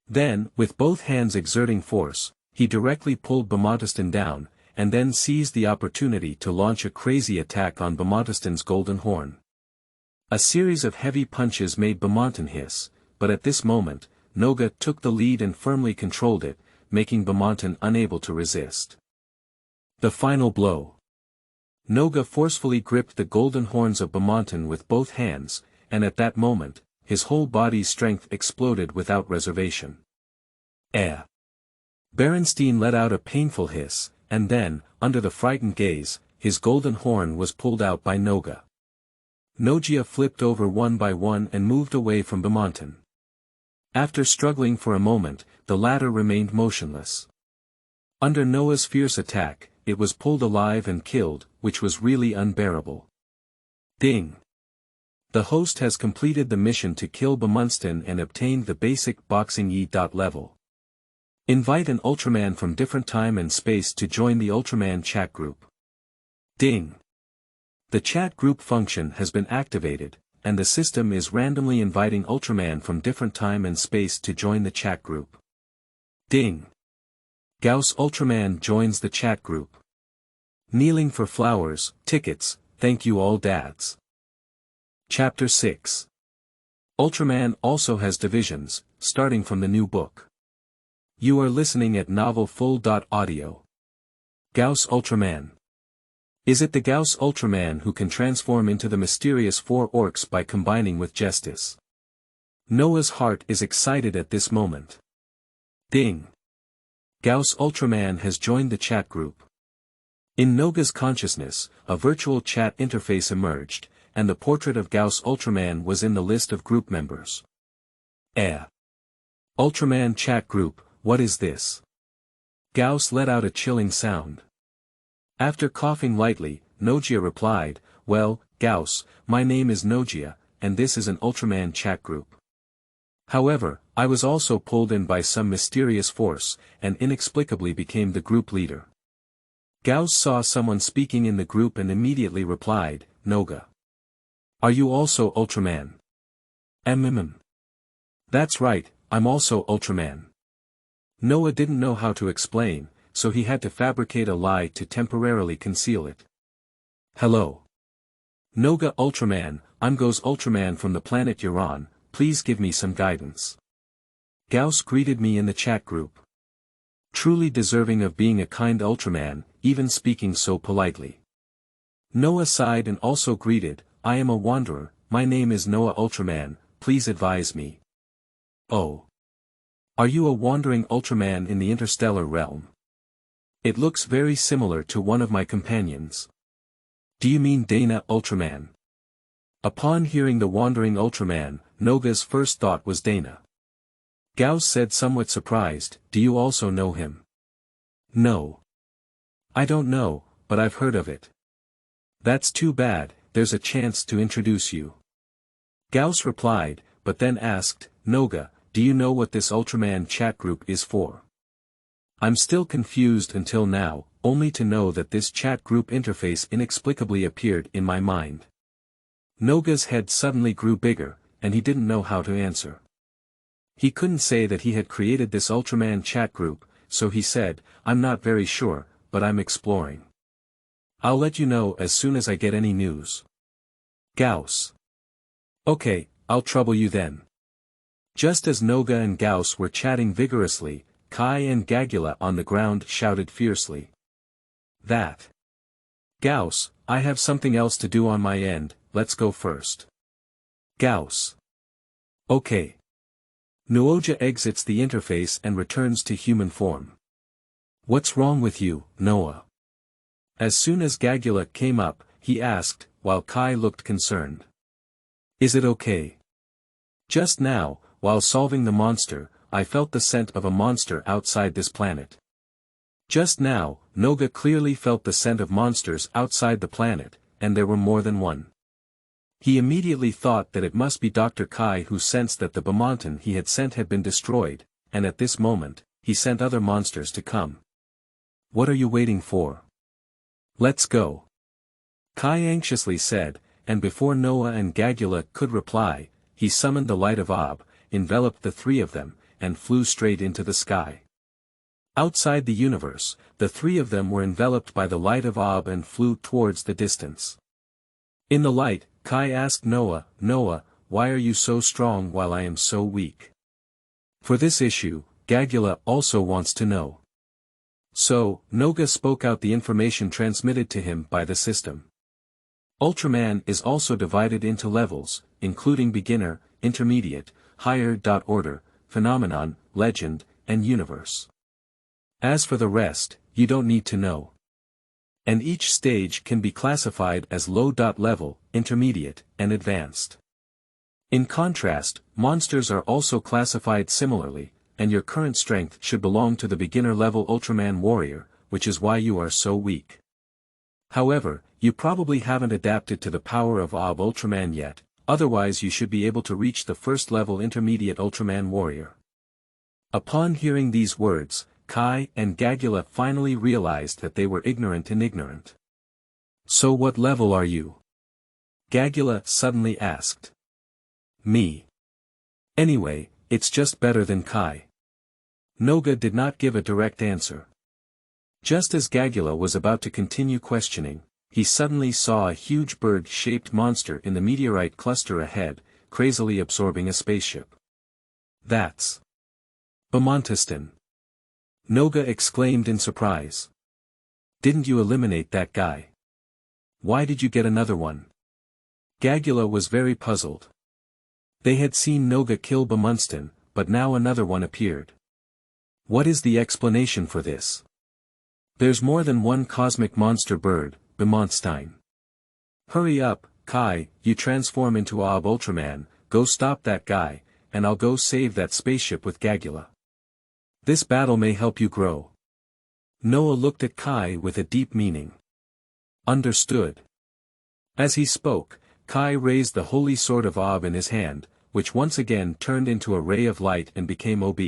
Then, with both hands exerting force, he directly pulled Bemengsten down, and then seized the opportunity to launch a crazy attack on Bemengsten's golden horn. A series of heavy punches made Bemengsten hiss, but at this moment, Noga took the lead and firmly controlled it, making Bemengsten unable to resist. The final blow. Noga forcefully gripped the golden horns of Bemengsten with both hands, and at that moment, his whole body's strength exploded without reservation. Berenstein let out a painful hiss, and then, under the frightened gaze, his golden horn was pulled out by Noga. Nuojia flipped over one by one and moved away from Beaumonton. After struggling for a moment, the latter remained motionless. Under Noah's fierce attack, it was pulled alive and killed, which was really unbearable. Ding! The host has completed the mission to kill Beaumonton and obtained the basic boxing E. level. Invite an Ultraman from different time and space to join the Ultraman chat group. Ding! The chat group function has been activated, and the system is randomly inviting Ultraman from different time and space to join the chat group. Ding! Gauss Ultraman joins the chat group. Kneeling for flowers, tickets, thank you all dads. Chapter 6. Ultraman also has divisions, starting from the new book. You are listening at novelfull.audio. Gauss Ultraman. Is it the Gauss Ultraman who can transform into the mysterious four orcs by combining with Justice? Noah's heart is excited at this moment. Ding! Gauss Ultraman has joined the chat group. In Noga's consciousness, a virtual chat interface emerged, and the portrait of Gauss Ultraman was in the list of group members. Ultraman chat group, what is this? Gauss let out a chilling sound. After coughing lightly, Nuojia replied, well, Gauss, my name is Nuojia, and this is an Ultraman chat group. However, I was also pulled in by some mysterious force, and inexplicably became the group leader. Gauss saw someone speaking in the group and immediately replied, Noga. Are you also Ultraman? That's right, I'm also Ultraman. Noah didn't know how to explain, so he had to fabricate a lie to temporarily conceal it. Hello. Noga Ultraman, I'm Gauss Ultraman from the planet you're on, please give me some guidance. Gauss greeted me in the chat group. Truly deserving of being a kind Ultraman, even speaking so politely. Noah sighed and also greeted, I am a wanderer, my name is Noah Ultraman, please advise me. Oh. Are you a wandering Ultraman in the interstellar realm? It looks very similar to one of my companions. Do you mean Dana Ultraman? Upon hearing the wandering Ultraman, Noga's first thought was Dana. Gauss said somewhat surprised, do you also know him? No. I don't know, but I've heard of it. That's too bad, there's a chance to introduce you. Gauss replied, but then asked, Noga, do you know what this Ultraman chat group is for? I'm still confused until now, only to know that this chat group interface inexplicably appeared in my mind. Noga's head suddenly grew bigger, and he didn't know how to answer. He couldn't say that he had created this Ultraman chat group, so he said, I'm not very sure, but I'm exploring. I'll let you know as soon as I get any news. Gauss. Okay, I'll trouble you then. Just as Noga and Gauss were chatting vigorously, Kai and Gagula on the ground shouted fiercely. That. Gauss, I have something else to do on my end, let's go first. Gauss. Okay. Nuojia exits the interface and returns to human form. What's wrong with you, Noah? As soon as Gagula came up, he asked, while Kai looked concerned. Is it okay? Just now, while solving the monster, I felt the scent of a monster outside this planet. Just now, Noga clearly felt the scent of monsters outside the planet, and there were more than one. He immediately thought that it must be Dr. Kai who sensed that the Beaumonton he had sent had been destroyed, and at this moment, he sent other monsters to come. What are you waiting for? Let's go. Kai anxiously said, and before Noah and Gagula could reply, he summoned the light of Ob, enveloped the three of them, and flew straight into the sky. Outside the universe, the three of them were enveloped by the light of Ob and flew towards the distance. In the light, Kai asked Noah, Noah, why are you so strong while I am so weak? For this issue, Gagula also wants to know. So, Noga spoke out the information transmitted to him by the system. Ultraman is also divided into levels, including beginner, intermediate, higher. Order, phenomenon, legend, and universe. As for the rest, you don't need to know. And each stage can be classified as low-level, intermediate, and advanced. In contrast, monsters are also classified similarly, and your current strength should belong to the beginner-level Ultraman warrior, which is why you are so weak. However, you probably haven't adapted to the power of Ultraman yet, otherwise you should be able to reach the first-level intermediate Ultraman warrior. Upon hearing these words, Kai and Gagula finally realized that they were ignorant and ignorant. So what level are you? Gagula suddenly asked. Me. Anyway, it's just better than Kai. Noga did not give a direct answer. Just as Gagula was about to continue questioning, he suddenly saw a huge bird-shaped monster in the meteorite cluster ahead, crazily absorbing a spaceship. That's Bemontistan. Noga exclaimed in surprise. Didn't you eliminate that guy? Why did you get another one? Gagula was very puzzled. They had seen Noga kill Bemontistan, but now another one appeared. What is the explanation for this? There's more than one cosmic monster bird, Bemontistan. Hurry up, Kai, you transform into Ultraman, go stop that guy, and I'll go save that spaceship with Gagula. This battle may help you grow. Noah looked at Kai with a deep meaning. Understood. As he spoke, Kai raised the holy sword of Ob in his hand, which once again turned into a ray of light and became Ob.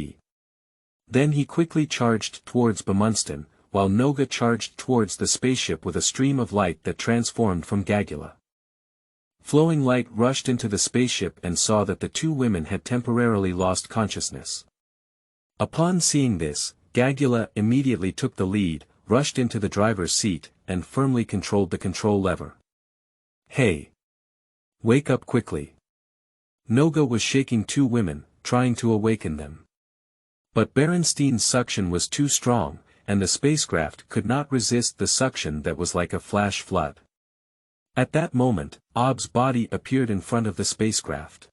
Then he quickly charged towards Bemontistan, while Noga charged towards the spaceship with a stream of light that transformed from Gagula. Flowing light rushed into the spaceship and saw that the two women had temporarily lost consciousness. Upon seeing this, Gagula immediately took the lead, rushed into the driver's seat, and firmly controlled the control lever. Hey! Wake up quickly. Noga was shaking two women, trying to awaken them. But Berenstein's suction was too strong, and the spacecraft could not resist the suction that was like a flash flood. At that moment, Ob's body appeared in front of the spacecraft.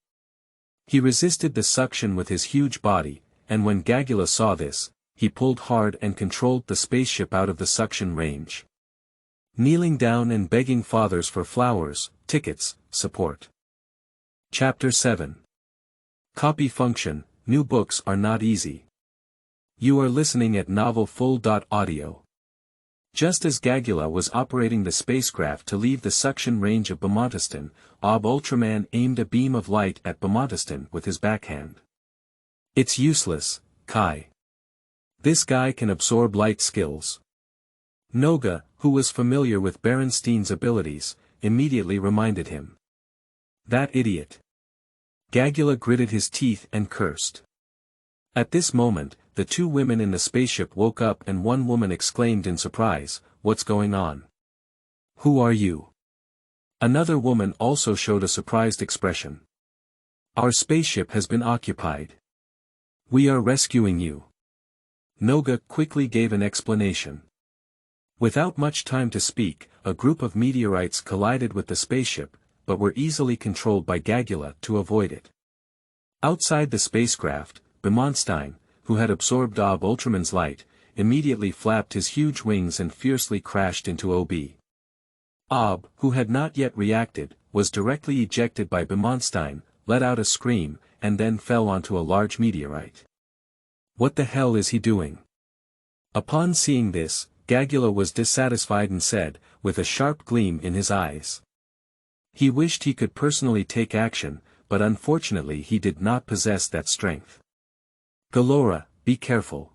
He resisted the suction with his huge body, and when Gagula saw this, he pulled hard and controlled the spaceship out of the suction range. Kneeling down and begging fathers for flowers, tickets, support. Chapter 7. Copy function, new books are not easy. You are listening at novelfull.audio. Just as Gagula was operating the spacecraft to leave the suction range of Bemontistan, Ultraman aimed a beam of light at Bemontistan with his backhand. It's useless, Kai. This guy can absorb light skills. Noga, who was familiar with Berenstein's abilities, immediately reminded him. That idiot. Gagula gritted his teeth and cursed. At this moment, the two women in the spaceship woke up and one woman exclaimed in surprise, "What's going on? Who are you?" Another woman also showed a surprised expression. Our spaceship has been occupied. We are rescuing you. Noga quickly gave an explanation. Without much time to speak, a group of meteorites collided with the spaceship, but were easily controlled by Gagula to avoid it. Outside the spacecraft, Bemontistan, who had absorbed Ultraman's light, immediately flapped his huge wings and fiercely crashed into Ob. Who had not yet reacted, was directly ejected by Bemontistan, let out a scream, and then fell onto a large meteorite. What the hell is he doing? Upon seeing this, Gagula was dissatisfied and said, with a sharp gleam in his eyes. He wished he could personally take action, but unfortunately he did not possess that strength. Galora, be careful.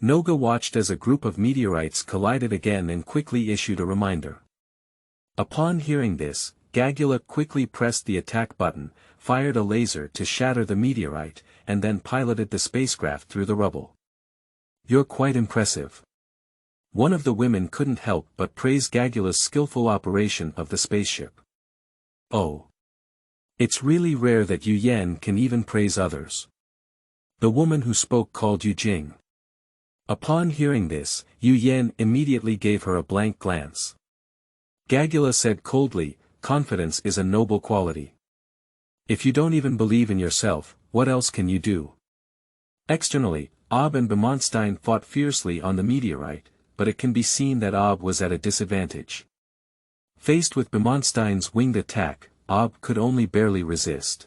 Noga watched as a group of meteorites collided again and quickly issued a reminder. Upon hearing this, Gagula quickly pressed the attack button, fired a laser to shatter the meteorite, and then piloted the spacecraft through the rubble. You're quite impressive. One of the women couldn't help but praise Gagula's skillful operation of the spaceship. Oh. It's really rare that Yu Yan can even praise others. The woman who spoke called you Jing. Upon hearing this, Yu Yan immediately gave her a blank glance. Gagula said coldly, confidence is a noble quality. If you don't even believe in yourself, what else can you do? Externally, Ob and Bemonstein fought fiercely on the meteorite, but it can be seen that Ob was at a disadvantage. Faced with Bemonstein's winged attack, Ob could only barely resist.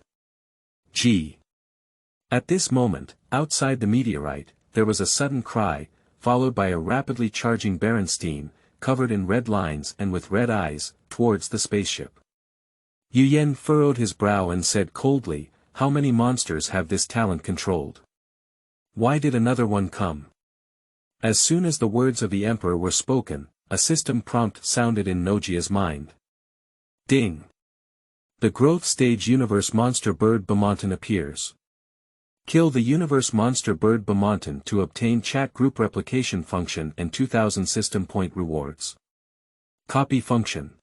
At this moment, outside the meteorite, there was a sudden cry, followed by a rapidly charging Berenstein, covered in red lines and with red eyes, towards the spaceship. Yu Yen furrowed his brow and said coldly, "How many monsters have this talent controlled? Why did another one come?" As soon as the words of the Emperor were spoken, a system prompt sounded in Nuojia's mind. Ding! The growth stage universe monster bird Bemonten appears. Kill the universe monster bird Bemonten to obtain chat group replication function and 2000 system point rewards. Copy function.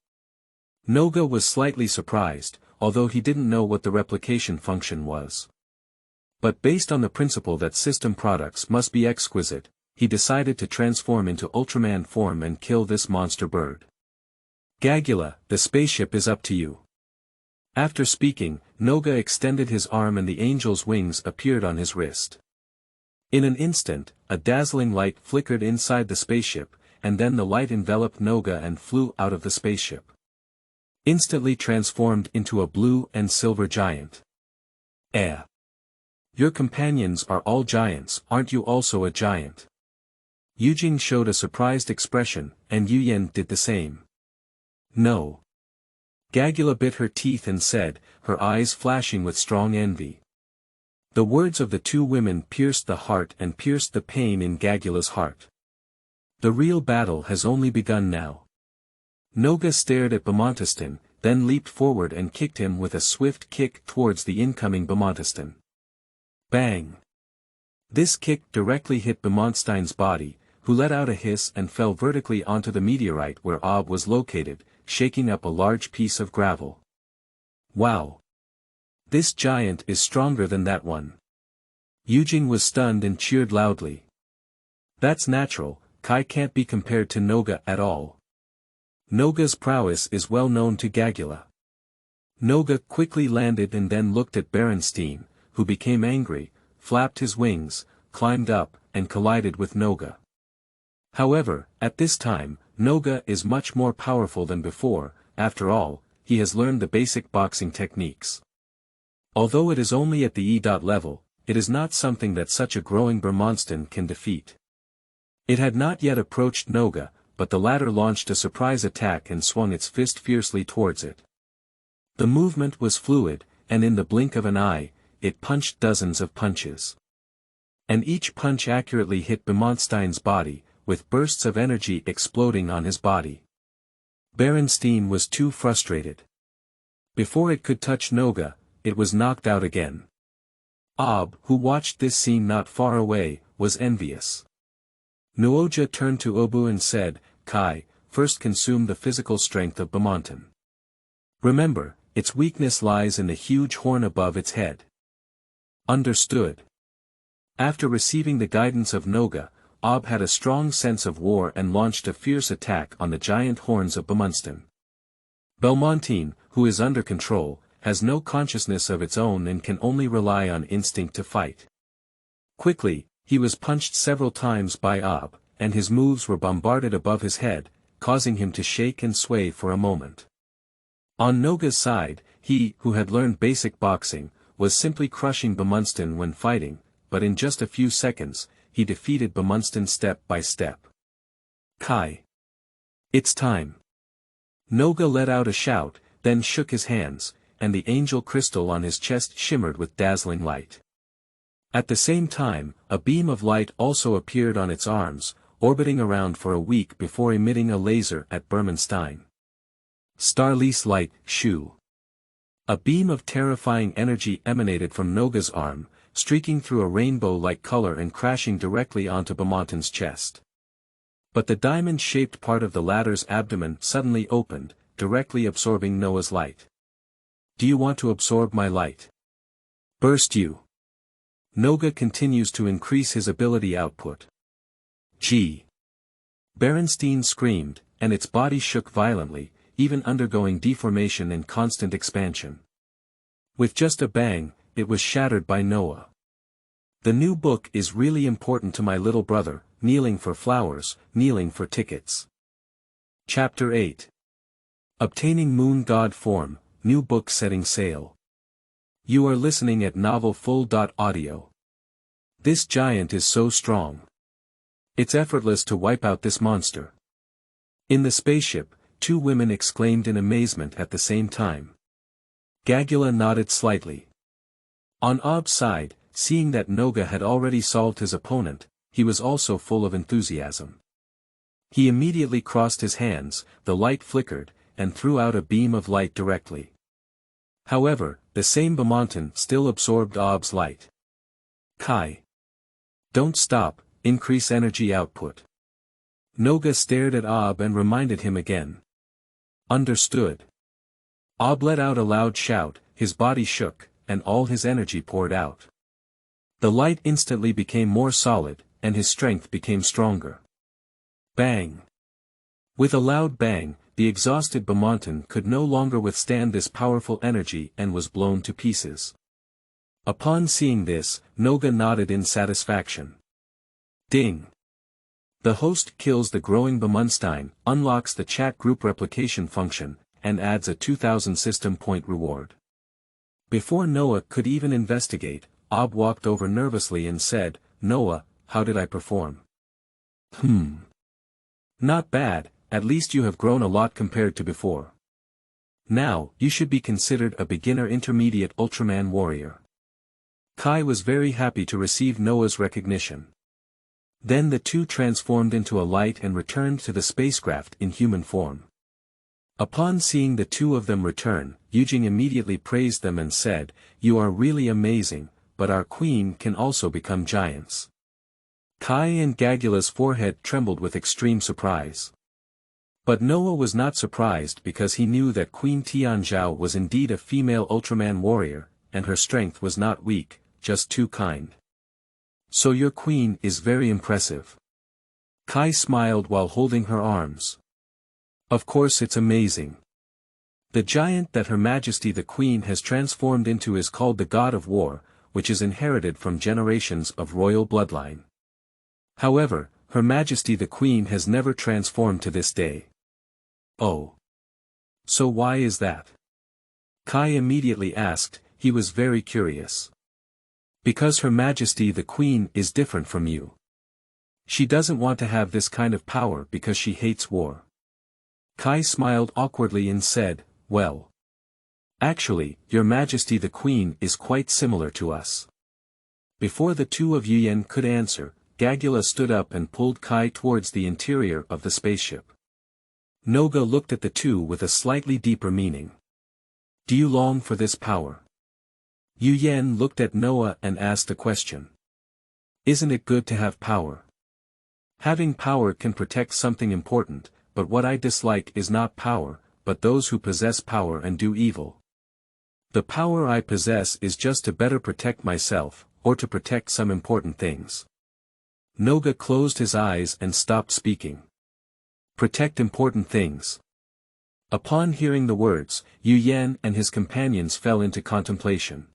Noga was slightly surprised, although he didn't know what the replication function was. But based on the principle that system products must be exquisite, he decided to transform into Ultraman form and kill this monster bird. Gagula, the spaceship is up to you. After speaking, Noga extended his arm and the angel's wings appeared on his wrist. In an instant, a dazzling light flickered inside the spaceship, and then the light enveloped Noga and flew out of the spaceship. Instantly transformed into a blue and silver giant. Your companions are all giants, aren't you also a giant? Yujing showed a surprised expression, and Yu Yen did the same. No. Gagula bit her teeth and said, her eyes flashing with strong envy. The words of the two women pierced the heart and pierced the pain in Gagula's heart. The real battle has only begun now. Noga stared at Bemontesten, then leaped forward and kicked him with a swift kick towards the incoming Bemontesten. Bang! This kick directly hit Bemonstein's body, who let out a hiss and fell vertically onto the meteorite where Ob was located, shaking up a large piece of gravel. Wow! This giant is stronger than that one. Yujing was stunned and cheered loudly. That's natural, Kai can't be compared to Noga at all. Noga's prowess is well known to Gagula. Noga quickly landed and then looked at Berenstein, who became angry, flapped his wings, climbed up, and collided with Noga. However, at this time, Noga is much more powerful than before. After all, he has learned the basic boxing techniques. Although it is only at the E. level, it is not something that such a growing Bermonsten can defeat. It had not yet approached Noga, but the latter launched a surprise attack and swung its fist fiercely towards it. The movement was fluid, and in the blink of an eye, it punched dozens of punches. And each punch accurately hit Bemonstein's body, with bursts of energy exploding on his body. Berenstein was too frustrated. Before it could touch Noga, it was knocked out again. Ob, who watched this scene not far away, was envious. Nuojia turned to Obu and said, Kai, first consume the physical strength of Bemonten. Remember, its weakness lies in the huge horn above its head. Understood. After receiving the guidance of Noga, Ob had a strong sense of war and launched a fierce attack on the giant horns of Bemonsten. Belmontine, who is under control, has no consciousness of its own and can only rely on instinct to fight. Quickly, he was punched several times by Ob, and his moves were bombarded above his head, causing him to shake and sway for a moment. On Noga's side, he, who had learned basic boxing, was simply crushing Bemonsten when fighting, but in just a few seconds, he defeated Bemonsten step by step. Kai! It's time! Noga let out a shout, then shook his hands, and the angel crystal on his chest shimmered with dazzling light. At the same time, a beam of light also appeared on its arms, orbiting around for a week before emitting a laser at Bemonstein. Starlease light, shoo! A beam of terrifying energy emanated from Noga's arm, streaking through a rainbow-like color and crashing directly onto Bemonten's chest. But the diamond-shaped part of the latter's abdomen suddenly opened, directly absorbing Noah's light. Do you want to absorb my light? Burst you! Noga continues to increase his ability output. Berenstein screamed, and its body shook violently, even undergoing deformation and constant expansion. With just a bang, it was shattered by Noah. The new book is really important to my little brother, kneeling for flowers, kneeling for tickets. Chapter 8. Obtaining Moon God Form, New Book Setting Sail. You are listening at Novel Full.audio. This giant is so strong. It's effortless to wipe out this monster. In the spaceship, two women exclaimed in amazement at the same time. Gagula nodded slightly. On Ob's side, seeing that Noga had already solved his opponent, he was also full of enthusiasm. He immediately crossed his hands, the light flickered, and threw out a beam of light directly. However, the same Bamontan still absorbed Ob's light. Kai. Don't stop, increase energy output. Noga stared at Ob and reminded him again. Understood. Ob let out a loud shout, his body shook, and all his energy poured out. The light instantly became more solid, and his strength became stronger. Bang! With a loud bang, the exhausted Bamontan could no longer withstand this powerful energy and was blown to pieces. Upon seeing this, Noga nodded in satisfaction. Ding! The host kills the growing Bamunstein, unlocks the chat group replication function, and adds a 2000 system point reward. Before Noah could even investigate, Ob walked over nervously and said, Noah, how did I perform? Not bad, at least you have grown a lot compared to before. Now, you should be considered a beginner intermediate Ultraman warrior. Kai was very happy to receive Noah's recognition. Then the two transformed into a light and returned to the spacecraft in human form. Upon seeing the two of them return, Yujing immediately praised them and said, You are really amazing, but our queen can also become giants. Kai and Gagula's forehead trembled with extreme surprise. But Noah was not surprised because he knew that Queen Tianzhao was indeed a female Ultraman warrior, and her strength was not weak, just too kind. So your queen is very impressive. Kai smiled while holding her arms. Of course it's amazing. The giant that Her Majesty the Queen has transformed into is called the God of War, which is inherited from generations of royal bloodline. However, Her Majesty the Queen has never transformed to this day. Oh. So why is that? Kai immediately asked, he was very curious. Because Her Majesty the Queen is different from you. She doesn't want to have this kind of power because she hates war. Kai smiled awkwardly and said, well. Actually, Your Majesty the Queen is quite similar to us. Before the two of Yuyen could answer, Gagula stood up and pulled Kai towards the interior of the spaceship. Noga looked at the two with a slightly deeper meaning. Do you long for this power? Yuyen looked at Noah and asked a question. Isn't it good to have power? Having power can protect something important, but what I dislike is not power, but those who possess power and do evil. The power I possess is just to better protect myself, or to protect some important things. Noga closed his eyes and stopped speaking. Protect important things. Upon hearing the words, Yuyen and his companions fell into contemplation.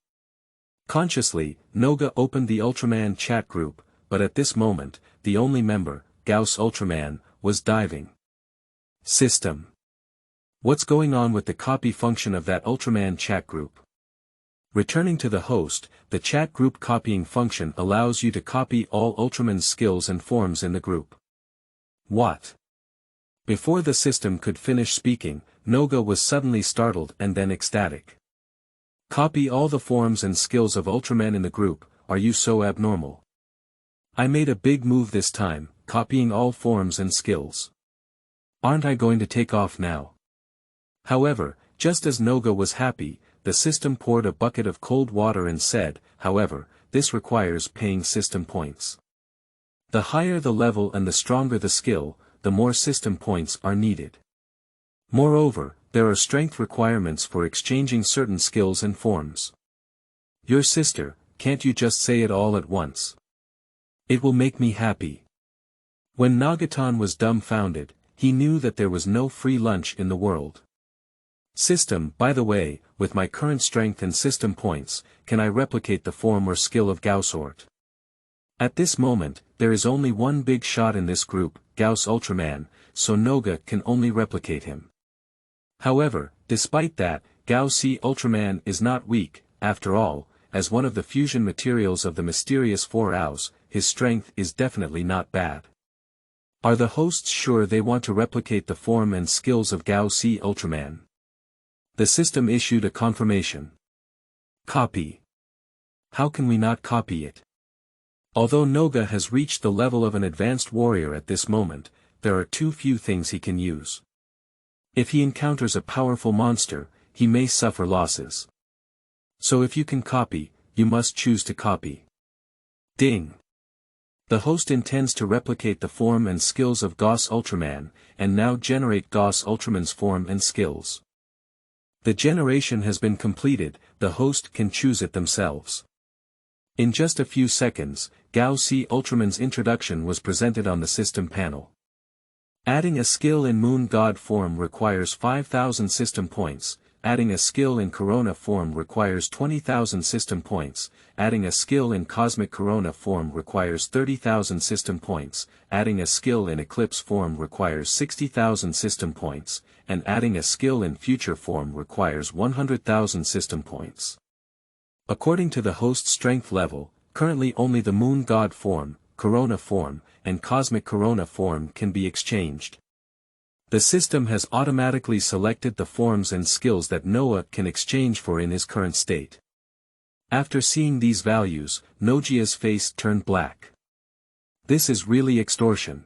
Consciously, Noga opened the Ultraman Chat group, but at this moment, the only member, Gauss Ultraman, was diving. System. What's going on with the copy function of that Ultraman Chat group? Returning to the host, the chat group copying function allows you to copy all Ultraman's skills and forms in the group. What? Before the system could finish speaking, Noga was suddenly startled and then ecstatic. Copy all the forms and skills of Ultraman in the group, are you so abnormal? I made a big move this time, copying all forms and skills. Aren't I going to take off now? However, just as Noga was happy, the system poured a bucket of cold water and said, however, this requires paying system points. The higher the level and the stronger the skill, the more system points are needed. Moreover, there are strength requirements for exchanging certain skills and forms. Your sister, can't you just say it all at once? It will make me happy. When Nagatan was dumbfounded, he knew that there was no free lunch in the world. System, by the way, with my current strength and system points, can I replicate the form or skill of Gaussort? At this moment, there is only one big shot in this group, Gauss Ultraman, so Noga can only replicate him. However, despite that, Gauss Ultraman is not weak, after all, as one of the fusion materials of the mysterious 4 Aos, his strength is definitely not bad. Are the hosts sure they want to replicate the form and skills of Gauss Ultraman? The system issued a confirmation. Copy. How can we not copy it? Although Noga has reached the level of an advanced warrior at this moment, there are too few things he can use. If he encounters a powerful monster, he may suffer losses. So if you can copy, you must choose to copy. Ding. The host intends to replicate the form and skills of Gauss Ultraman, and now generate Gauss Ultraman's form and skills. The generation has been completed, the host can choose it themselves. In just a few seconds, Gauss Ultraman's introduction was presented on the system panel. Adding a skill in Moon God form requires 5,000 system points, adding a skill in Corona form requires 20,000 system points, adding a skill in Cosmic Corona form requires 30,000 system points, adding a skill in Eclipse form requires 60,000 system points, and adding a skill in Future form requires 100,000 system points. According to the host strength level, currently only the Moon God form, Corona form, and Cosmic Corona form can be exchanged. The system has automatically selected the forms and skills that Noah can exchange for in his current state. After seeing these values, Nuojia's face turned black. This is really extortion.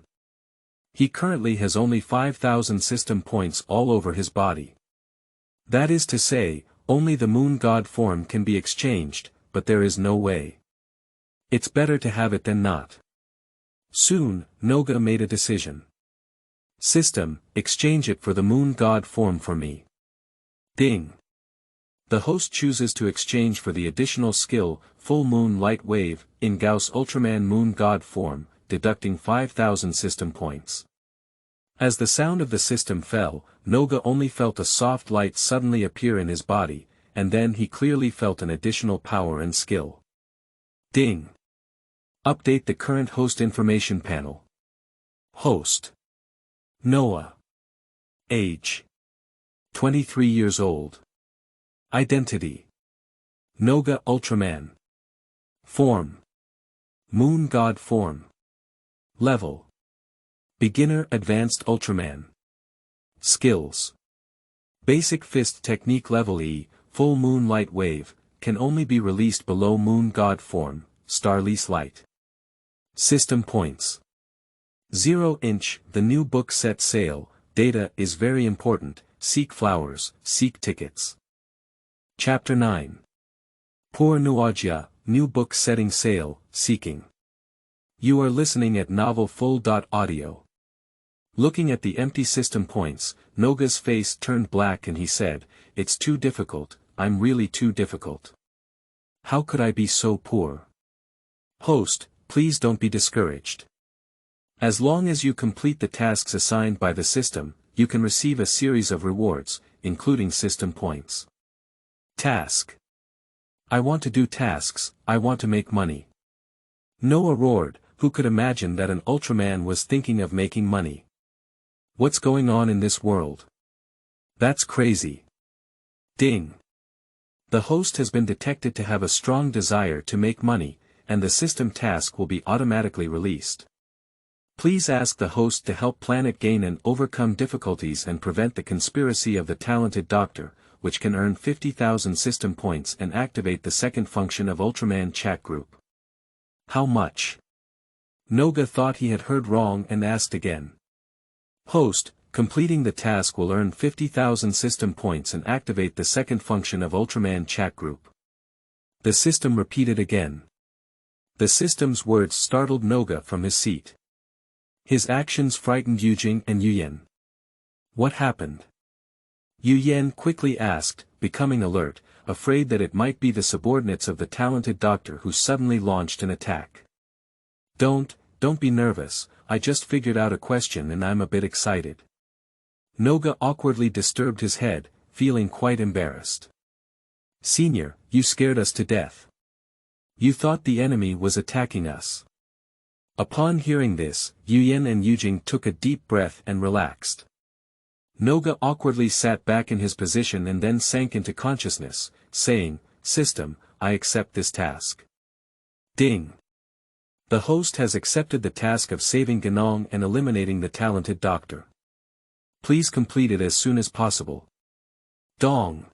He currently has only 5,000 system points all over his body. That is to say, only the Moon God form can be exchanged, but there is no way. It's better to have it than not. Soon, Noga made a decision. System, exchange it for the Moon God form for me. Ding. The host chooses to exchange for the additional skill, Full Moon Light Wave, in Gauss Ultraman Moon God form, deducting 5,000 system points. As the sound of the system fell, Noga only felt a soft light suddenly appear in his body, and then he clearly felt an additional power and skill. Ding. Update the current host information panel. Host. Noah. Age. 23 years old. Identity. Noga Ultraman. Form. Moon God form. Level. Beginner Advanced Ultraman. Skills. Basic Fist Technique Level E, Full Moon Light Wave, can only be released below Moon God form, Starlease Light. System Points. 0-inch, the new book set sale, data is very important, seek flowers, seek tickets. Chapter 9. Poor Nuojia, new book setting sale, seeking. You are listening at novelfull.audio. Looking at the empty system points, Noga's face turned black and he said, "It's too difficult, I'm really too difficult. How could I be so poor?" Host, please don't be discouraged. As long as you complete the tasks assigned by the system, you can receive a series of rewards, including system points. Task. I want to do tasks, I want to make money. Noah roared, who could imagine that an Ultraman was thinking of making money? What's going on in this world? That's crazy. Ding. The host has been detected to have a strong desire to make money, and the system task will be automatically released. Please ask the host to help planet gain and overcome difficulties and prevent the conspiracy of the talented doctor, which can earn 50,000 system points and activate the second function of Ultraman Chat group. How much? Noga thought he had heard wrong and asked again. Host, completing the task will earn 50,000 system points and activate the second function of Ultraman Chat group. The system repeated again. The system's words startled Noga from his seat. His actions frightened Yujing and Yuyen. What happened? Yuyen quickly asked, becoming alert, afraid that it might be the subordinates of the talented doctor who suddenly launched an attack. Don't be nervous, I just figured out a question and I'm a bit excited. Noga awkwardly disturbed his head, feeling quite embarrassed. Senior, you scared us to death. You thought the enemy was attacking us. Upon hearing this, Yuyen and Yujing took a deep breath and relaxed. Noga awkwardly sat back in his position and then sank into consciousness, saying, "System, I accept this task." Ding! The host has accepted the task of saving Ganong and eliminating the talented doctor. Please complete it as soon as possible. Dong!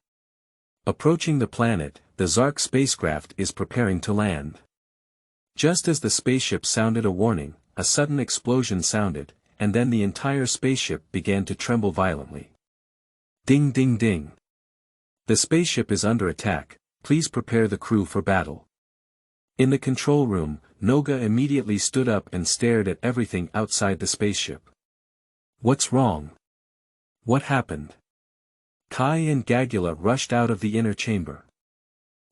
Approaching the planet, the Zark spacecraft is preparing to land. Just as the spaceship sounded a warning, a sudden explosion sounded, and then the entire spaceship began to tremble violently. Ding ding ding! The spaceship is under attack, please prepare the crew for battle. In the control room, Noga immediately stood up and stared at everything outside the spaceship. What's wrong? What happened? Kai and Gagula rushed out of the inner chamber.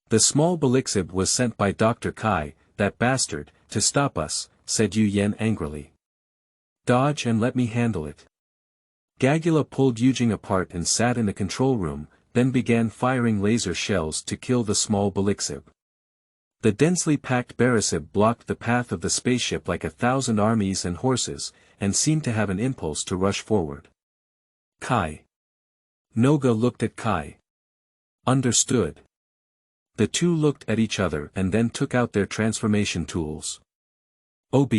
The small Belixib was sent by Dr. Kai, that bastard, to stop us, said Yuyen angrily. Dodge and let me handle it. Gagula pulled Yujing apart and sat in the control room, then began firing laser shells to kill the small Belixib. The densely packed Beresib blocked the path of the spaceship like 1,000 armies and horses, and seemed to have an impulse to rush forward. Kai. Noga looked at Kai. Understood. The two looked at each other and then took out their transformation tools. Ob.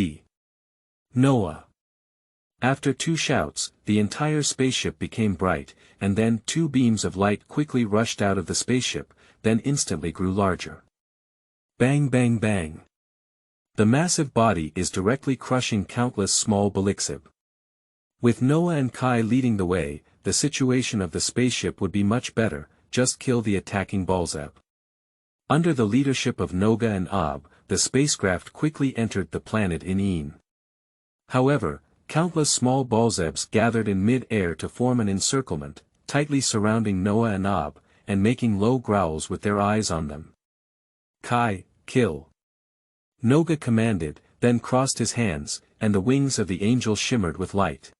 Noah. After two shouts, the entire spaceship became bright, and then two beams of light quickly rushed out of the spaceship, then instantly grew larger. Bang bang bang. The massive body is directly crushing countless small Belixib. With Noah and Kai leading the way, the situation of the spaceship would be much better, just kill the attacking Balzeb. Under the leadership of Noga and Ob, the spacecraft quickly entered the planet in Een. However, countless small Balzebs gathered in mid-air to form an encirclement, tightly surrounding Noah and Ob, and making low growls with their eyes on them. Kai, kill. Noga commanded, then crossed his hands, and the wings of the angel shimmered with light.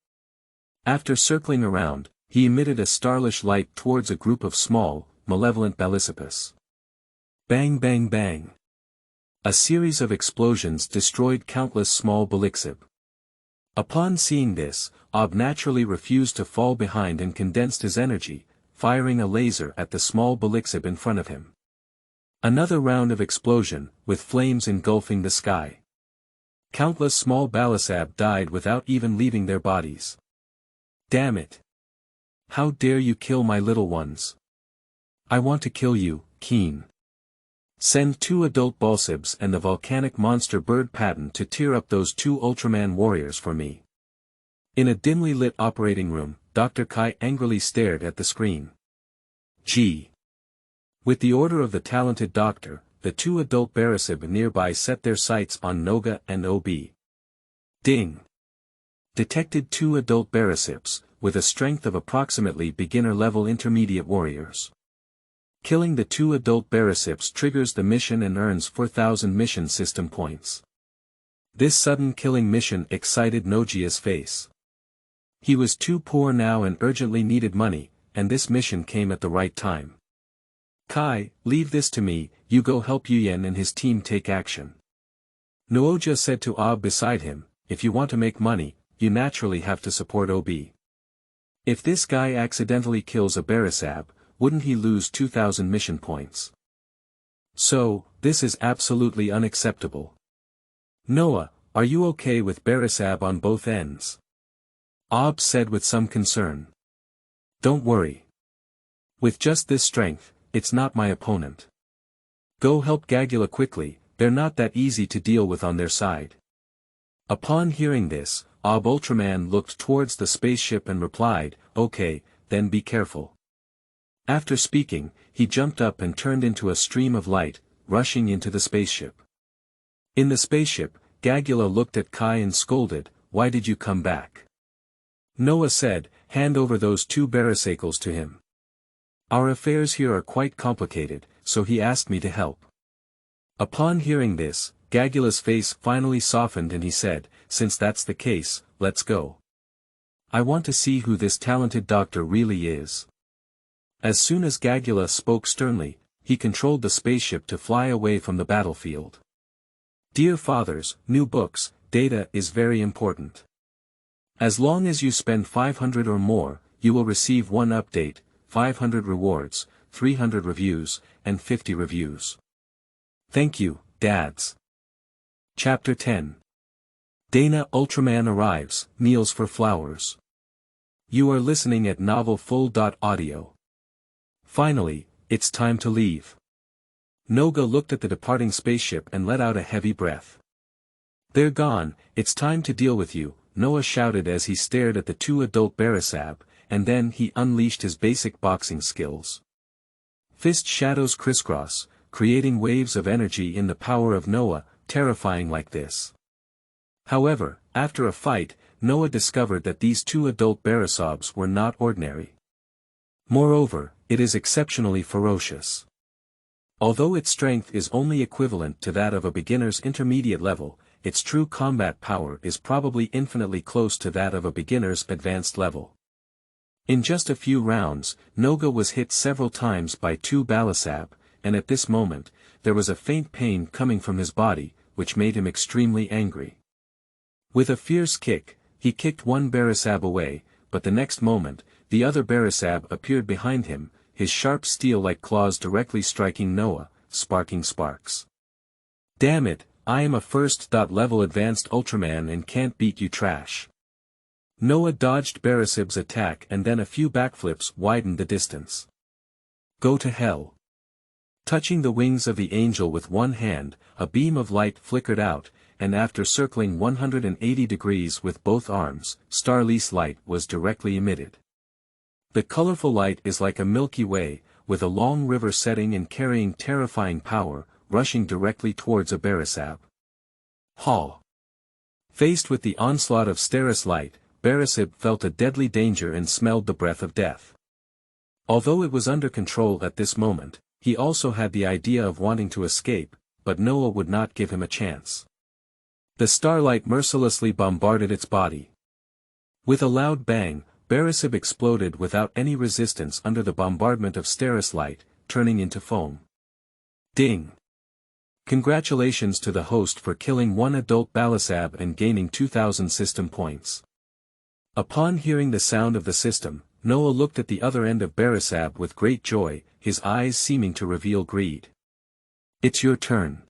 After circling around, he emitted a starlish light towards a group of small, malevolent Belicipus. Bang bang bang. A series of explosions destroyed countless small Belixib. Upon seeing this, Ob naturally refused to fall behind and condensed his energy, firing a laser at the small Belixib in front of him. Another round of explosion, with flames engulfing the sky. Countless small Balisab died without even leaving their bodies. Damn it! How dare you kill my little ones? I want to kill you, Keen. Send 2 adult Balsibs and the volcanic monster bird Patton to tear up those 2 Ultraman warriors for me. In a dimly lit operating room, Dr. Kai angrily stared at the screen. Gee. With the order of the talented doctor, the 2 adult Beresib nearby set their sights on Noga and Ob. Ding. Detected 2 adult Beresibs, with a strength of approximately beginner-level intermediate warriors. Killing the 2 adult Beresibs triggers the mission and earns 4,000 mission system points. This sudden killing mission excited Nuojia's face. He was too poor now and urgently needed money, and this mission came at the right time. Kai, leave this to me, you go help Yuyen and his team take action. Nuojia said to Ob beside him, if you want to make money, you naturally have to support Ob. If this guy accidentally kills a Beresab, wouldn't he lose 2,000 mission points? So, this is absolutely unacceptable. Noah, are you okay with Beresab on both ends? Ob said with some concern. Don't worry. With just this strength, it's not my opponent. Go help Gagula quickly, they're not that easy to deal with on their side. Upon hearing this, Ob Ultraman looked towards the spaceship and replied, okay, then be careful. After speaking, he jumped up and turned into a stream of light, rushing into the spaceship. In the spaceship, Gagula looked at Kai and scolded, why did you come back? Noah said, hand over those 2 Beresacles to him. Our affairs here are quite complicated, so he asked me to help. Upon hearing this, Gagula's face finally softened and he said, since that's the case, let's go. I want to see who this talented doctor really is. As soon as Gagula spoke sternly, he controlled the spaceship to fly away from the battlefield. Dear fathers, new books, data is very important. As long as you spend 500 or more, you will receive 1 update, 500 rewards, 300 reviews, and 50 reviews. Thank you, dads. Chapter 10. Dana Ultraman arrives, kneels for flowers. You are listening at novelfull.audio. Finally, it's time to leave. Noga looked at the departing spaceship and let out a heavy breath. They're gone, it's time to deal with you, Noah shouted as he stared at the 2 adult Barasab, and then he unleashed his basic boxing skills. Fist shadows crisscross, creating waves of energy in the power of Noah, terrifying like this. However, after a fight, Noah discovered that these 2 adult Barasabs were not ordinary. Moreover, it is exceptionally ferocious. Although its strength is only equivalent to that of a beginner's intermediate level, its true combat power is probably infinitely close to that of a beginner's advanced level. In just a few rounds, Noga was hit several times by 2 Balasab, and at this moment, there was a faint pain coming from his body, which made him extremely angry. With a fierce kick, he kicked 1 Barasab away, but the next moment, the other Barasab appeared behind him, his sharp steel-like claws directly striking Noah, sparking sparks. Damn it, I am a first-level advanced Ultraman and can't beat you trash. Noah dodged Barasab's attack and then a few backflips widened the distance. Go to hell. Touching the wings of the angel with one hand, a beam of light flickered out, and after circling 180 degrees with both arms, starless light was directly emitted. The colorful light is like a Milky Way, with a long river setting and carrying terrifying power, rushing directly towards a Barasab. Haw! Faced with the onslaught of Steris light, Barasab felt a deadly danger and smelled the breath of death. Although it was under control at this moment, he also had the idea of wanting to escape, but Noah would not give him a chance. The starlight mercilessly bombarded its body. With a loud bang, Barasab exploded without any resistance under the bombardment of Steris light, turning into foam. Ding! Congratulations to the host for killing 1 adult Balasab and gaining 2,000 system points. Upon hearing the sound of the system, Noah looked at the other end of Barasab with great joy, his eyes seeming to reveal greed. It's your turn.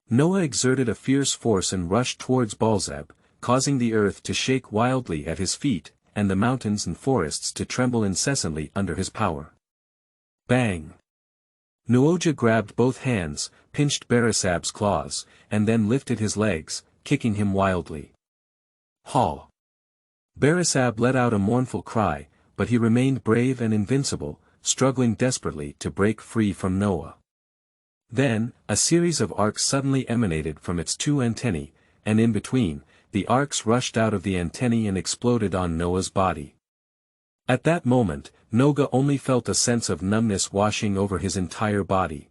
Noah exerted a fierce force and rushed towards Balzab, causing the earth to shake wildly at his feet, and the mountains and forests to tremble incessantly under his power. Bang! Nuojia grabbed both hands, pinched Barasab's claws, and then lifted his legs, kicking him wildly. Haw! Barasab let out a mournful cry, but he remained brave and invincible, struggling desperately to break free from Noah. Then, a series of arcs suddenly emanated from its 2 antennae, and in between, the arcs rushed out of the antennae and exploded on Noah's body. At that moment, Noga only felt a sense of numbness washing over his entire body.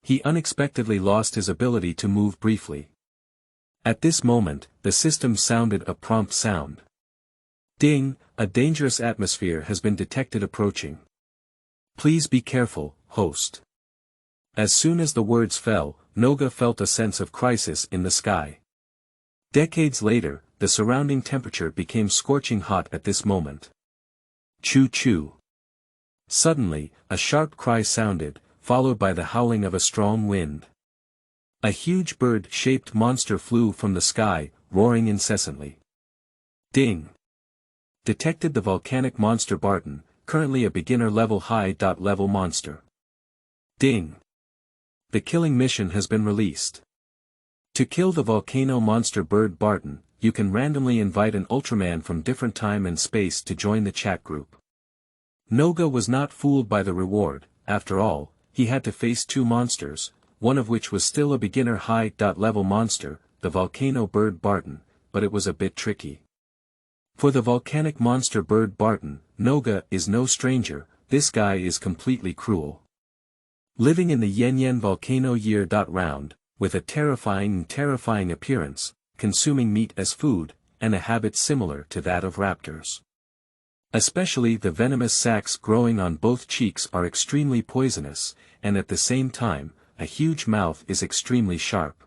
He unexpectedly lost his ability to move briefly. At this moment, the system sounded a prompt sound. Ding, a dangerous atmosphere has been detected approaching. Please be careful, host. As soon as the words fell, Noga felt a sense of crisis in the sky. Decades later, the surrounding temperature became scorching hot at this moment. Choo-choo. Suddenly, a sharp cry sounded, followed by the howling of a strong wind. A huge bird-shaped monster flew from the sky, roaring incessantly. Ding! Detected the volcanic monster Barton, currently a beginner-level high-level monster. Ding! The killing mission has been released. To kill the volcano monster bird Barton, you can randomly invite an Ultraman from different time and space to join the chat group. Noga was not fooled by the reward. After all, he had to face 2 monsters, one of which was still a beginner high-level monster, the volcano bird Barton, but it was a bit tricky. For the volcanic monster bird Barton, Noga is no stranger. This guy is completely cruel. Living in the Yen volcano year-round, with a terrifying appearance, consuming meat as food, and a habit similar to that of raptors. Especially the venomous sacs growing on both cheeks are extremely poisonous, and at the same time, a huge mouth is extremely sharp.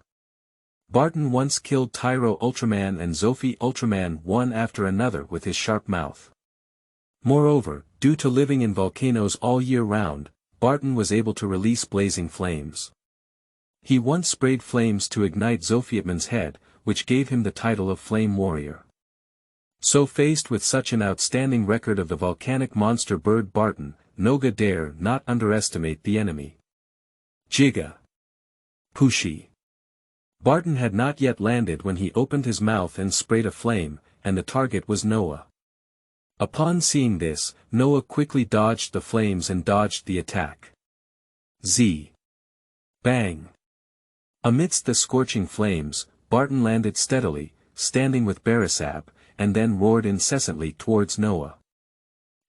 Barton once killed Tyro Ultraman and Zophie Ultraman one after another with his sharp mouth. Moreover, due to living in volcanoes all year round, Barton was able to release blazing flames. He once sprayed flames to ignite Zophieman's head, which gave him the title of Flame Warrior. So faced with such an outstanding record of the volcanic monster bird Barton, Noga dare not underestimate the enemy. Jiga. Pushi. Barton had not yet landed when he opened his mouth and sprayed a flame, and the target was Noah. Upon seeing this, Noah quickly dodged the flames and dodged the attack. Z. Bang. Amidst the scorching flames, Barton landed steadily, standing with Barisab, and then roared incessantly towards Noah.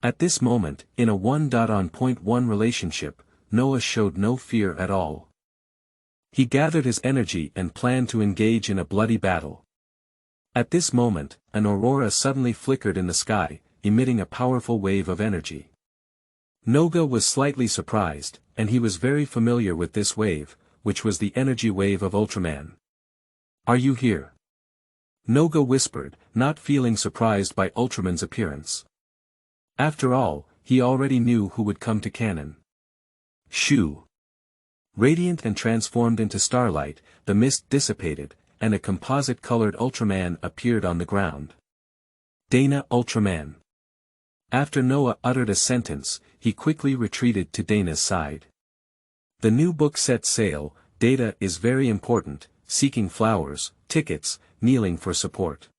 At this moment, in a 1:1 relationship, Noah showed no fear at all. He gathered his energy and planned to engage in a bloody battle. At this moment, an aurora suddenly flickered in the sky, emitting a powerful wave of energy. Noga was slightly surprised, and he was very familiar with this wave, which was the energy wave of Ultraman. "Are you here?" Noga whispered, not feeling surprised by Ultraman's appearance. After all, he already knew who would come to cannon. Shoo! Radiant and transformed into starlight, the mist dissipated, and a composite-colored Ultraman appeared on the ground. Dana Ultraman. After Noah uttered a sentence, he quickly retreated to Dana's side. The new book set sail. Data is very important, seeking flowers, tickets, kneeling for support.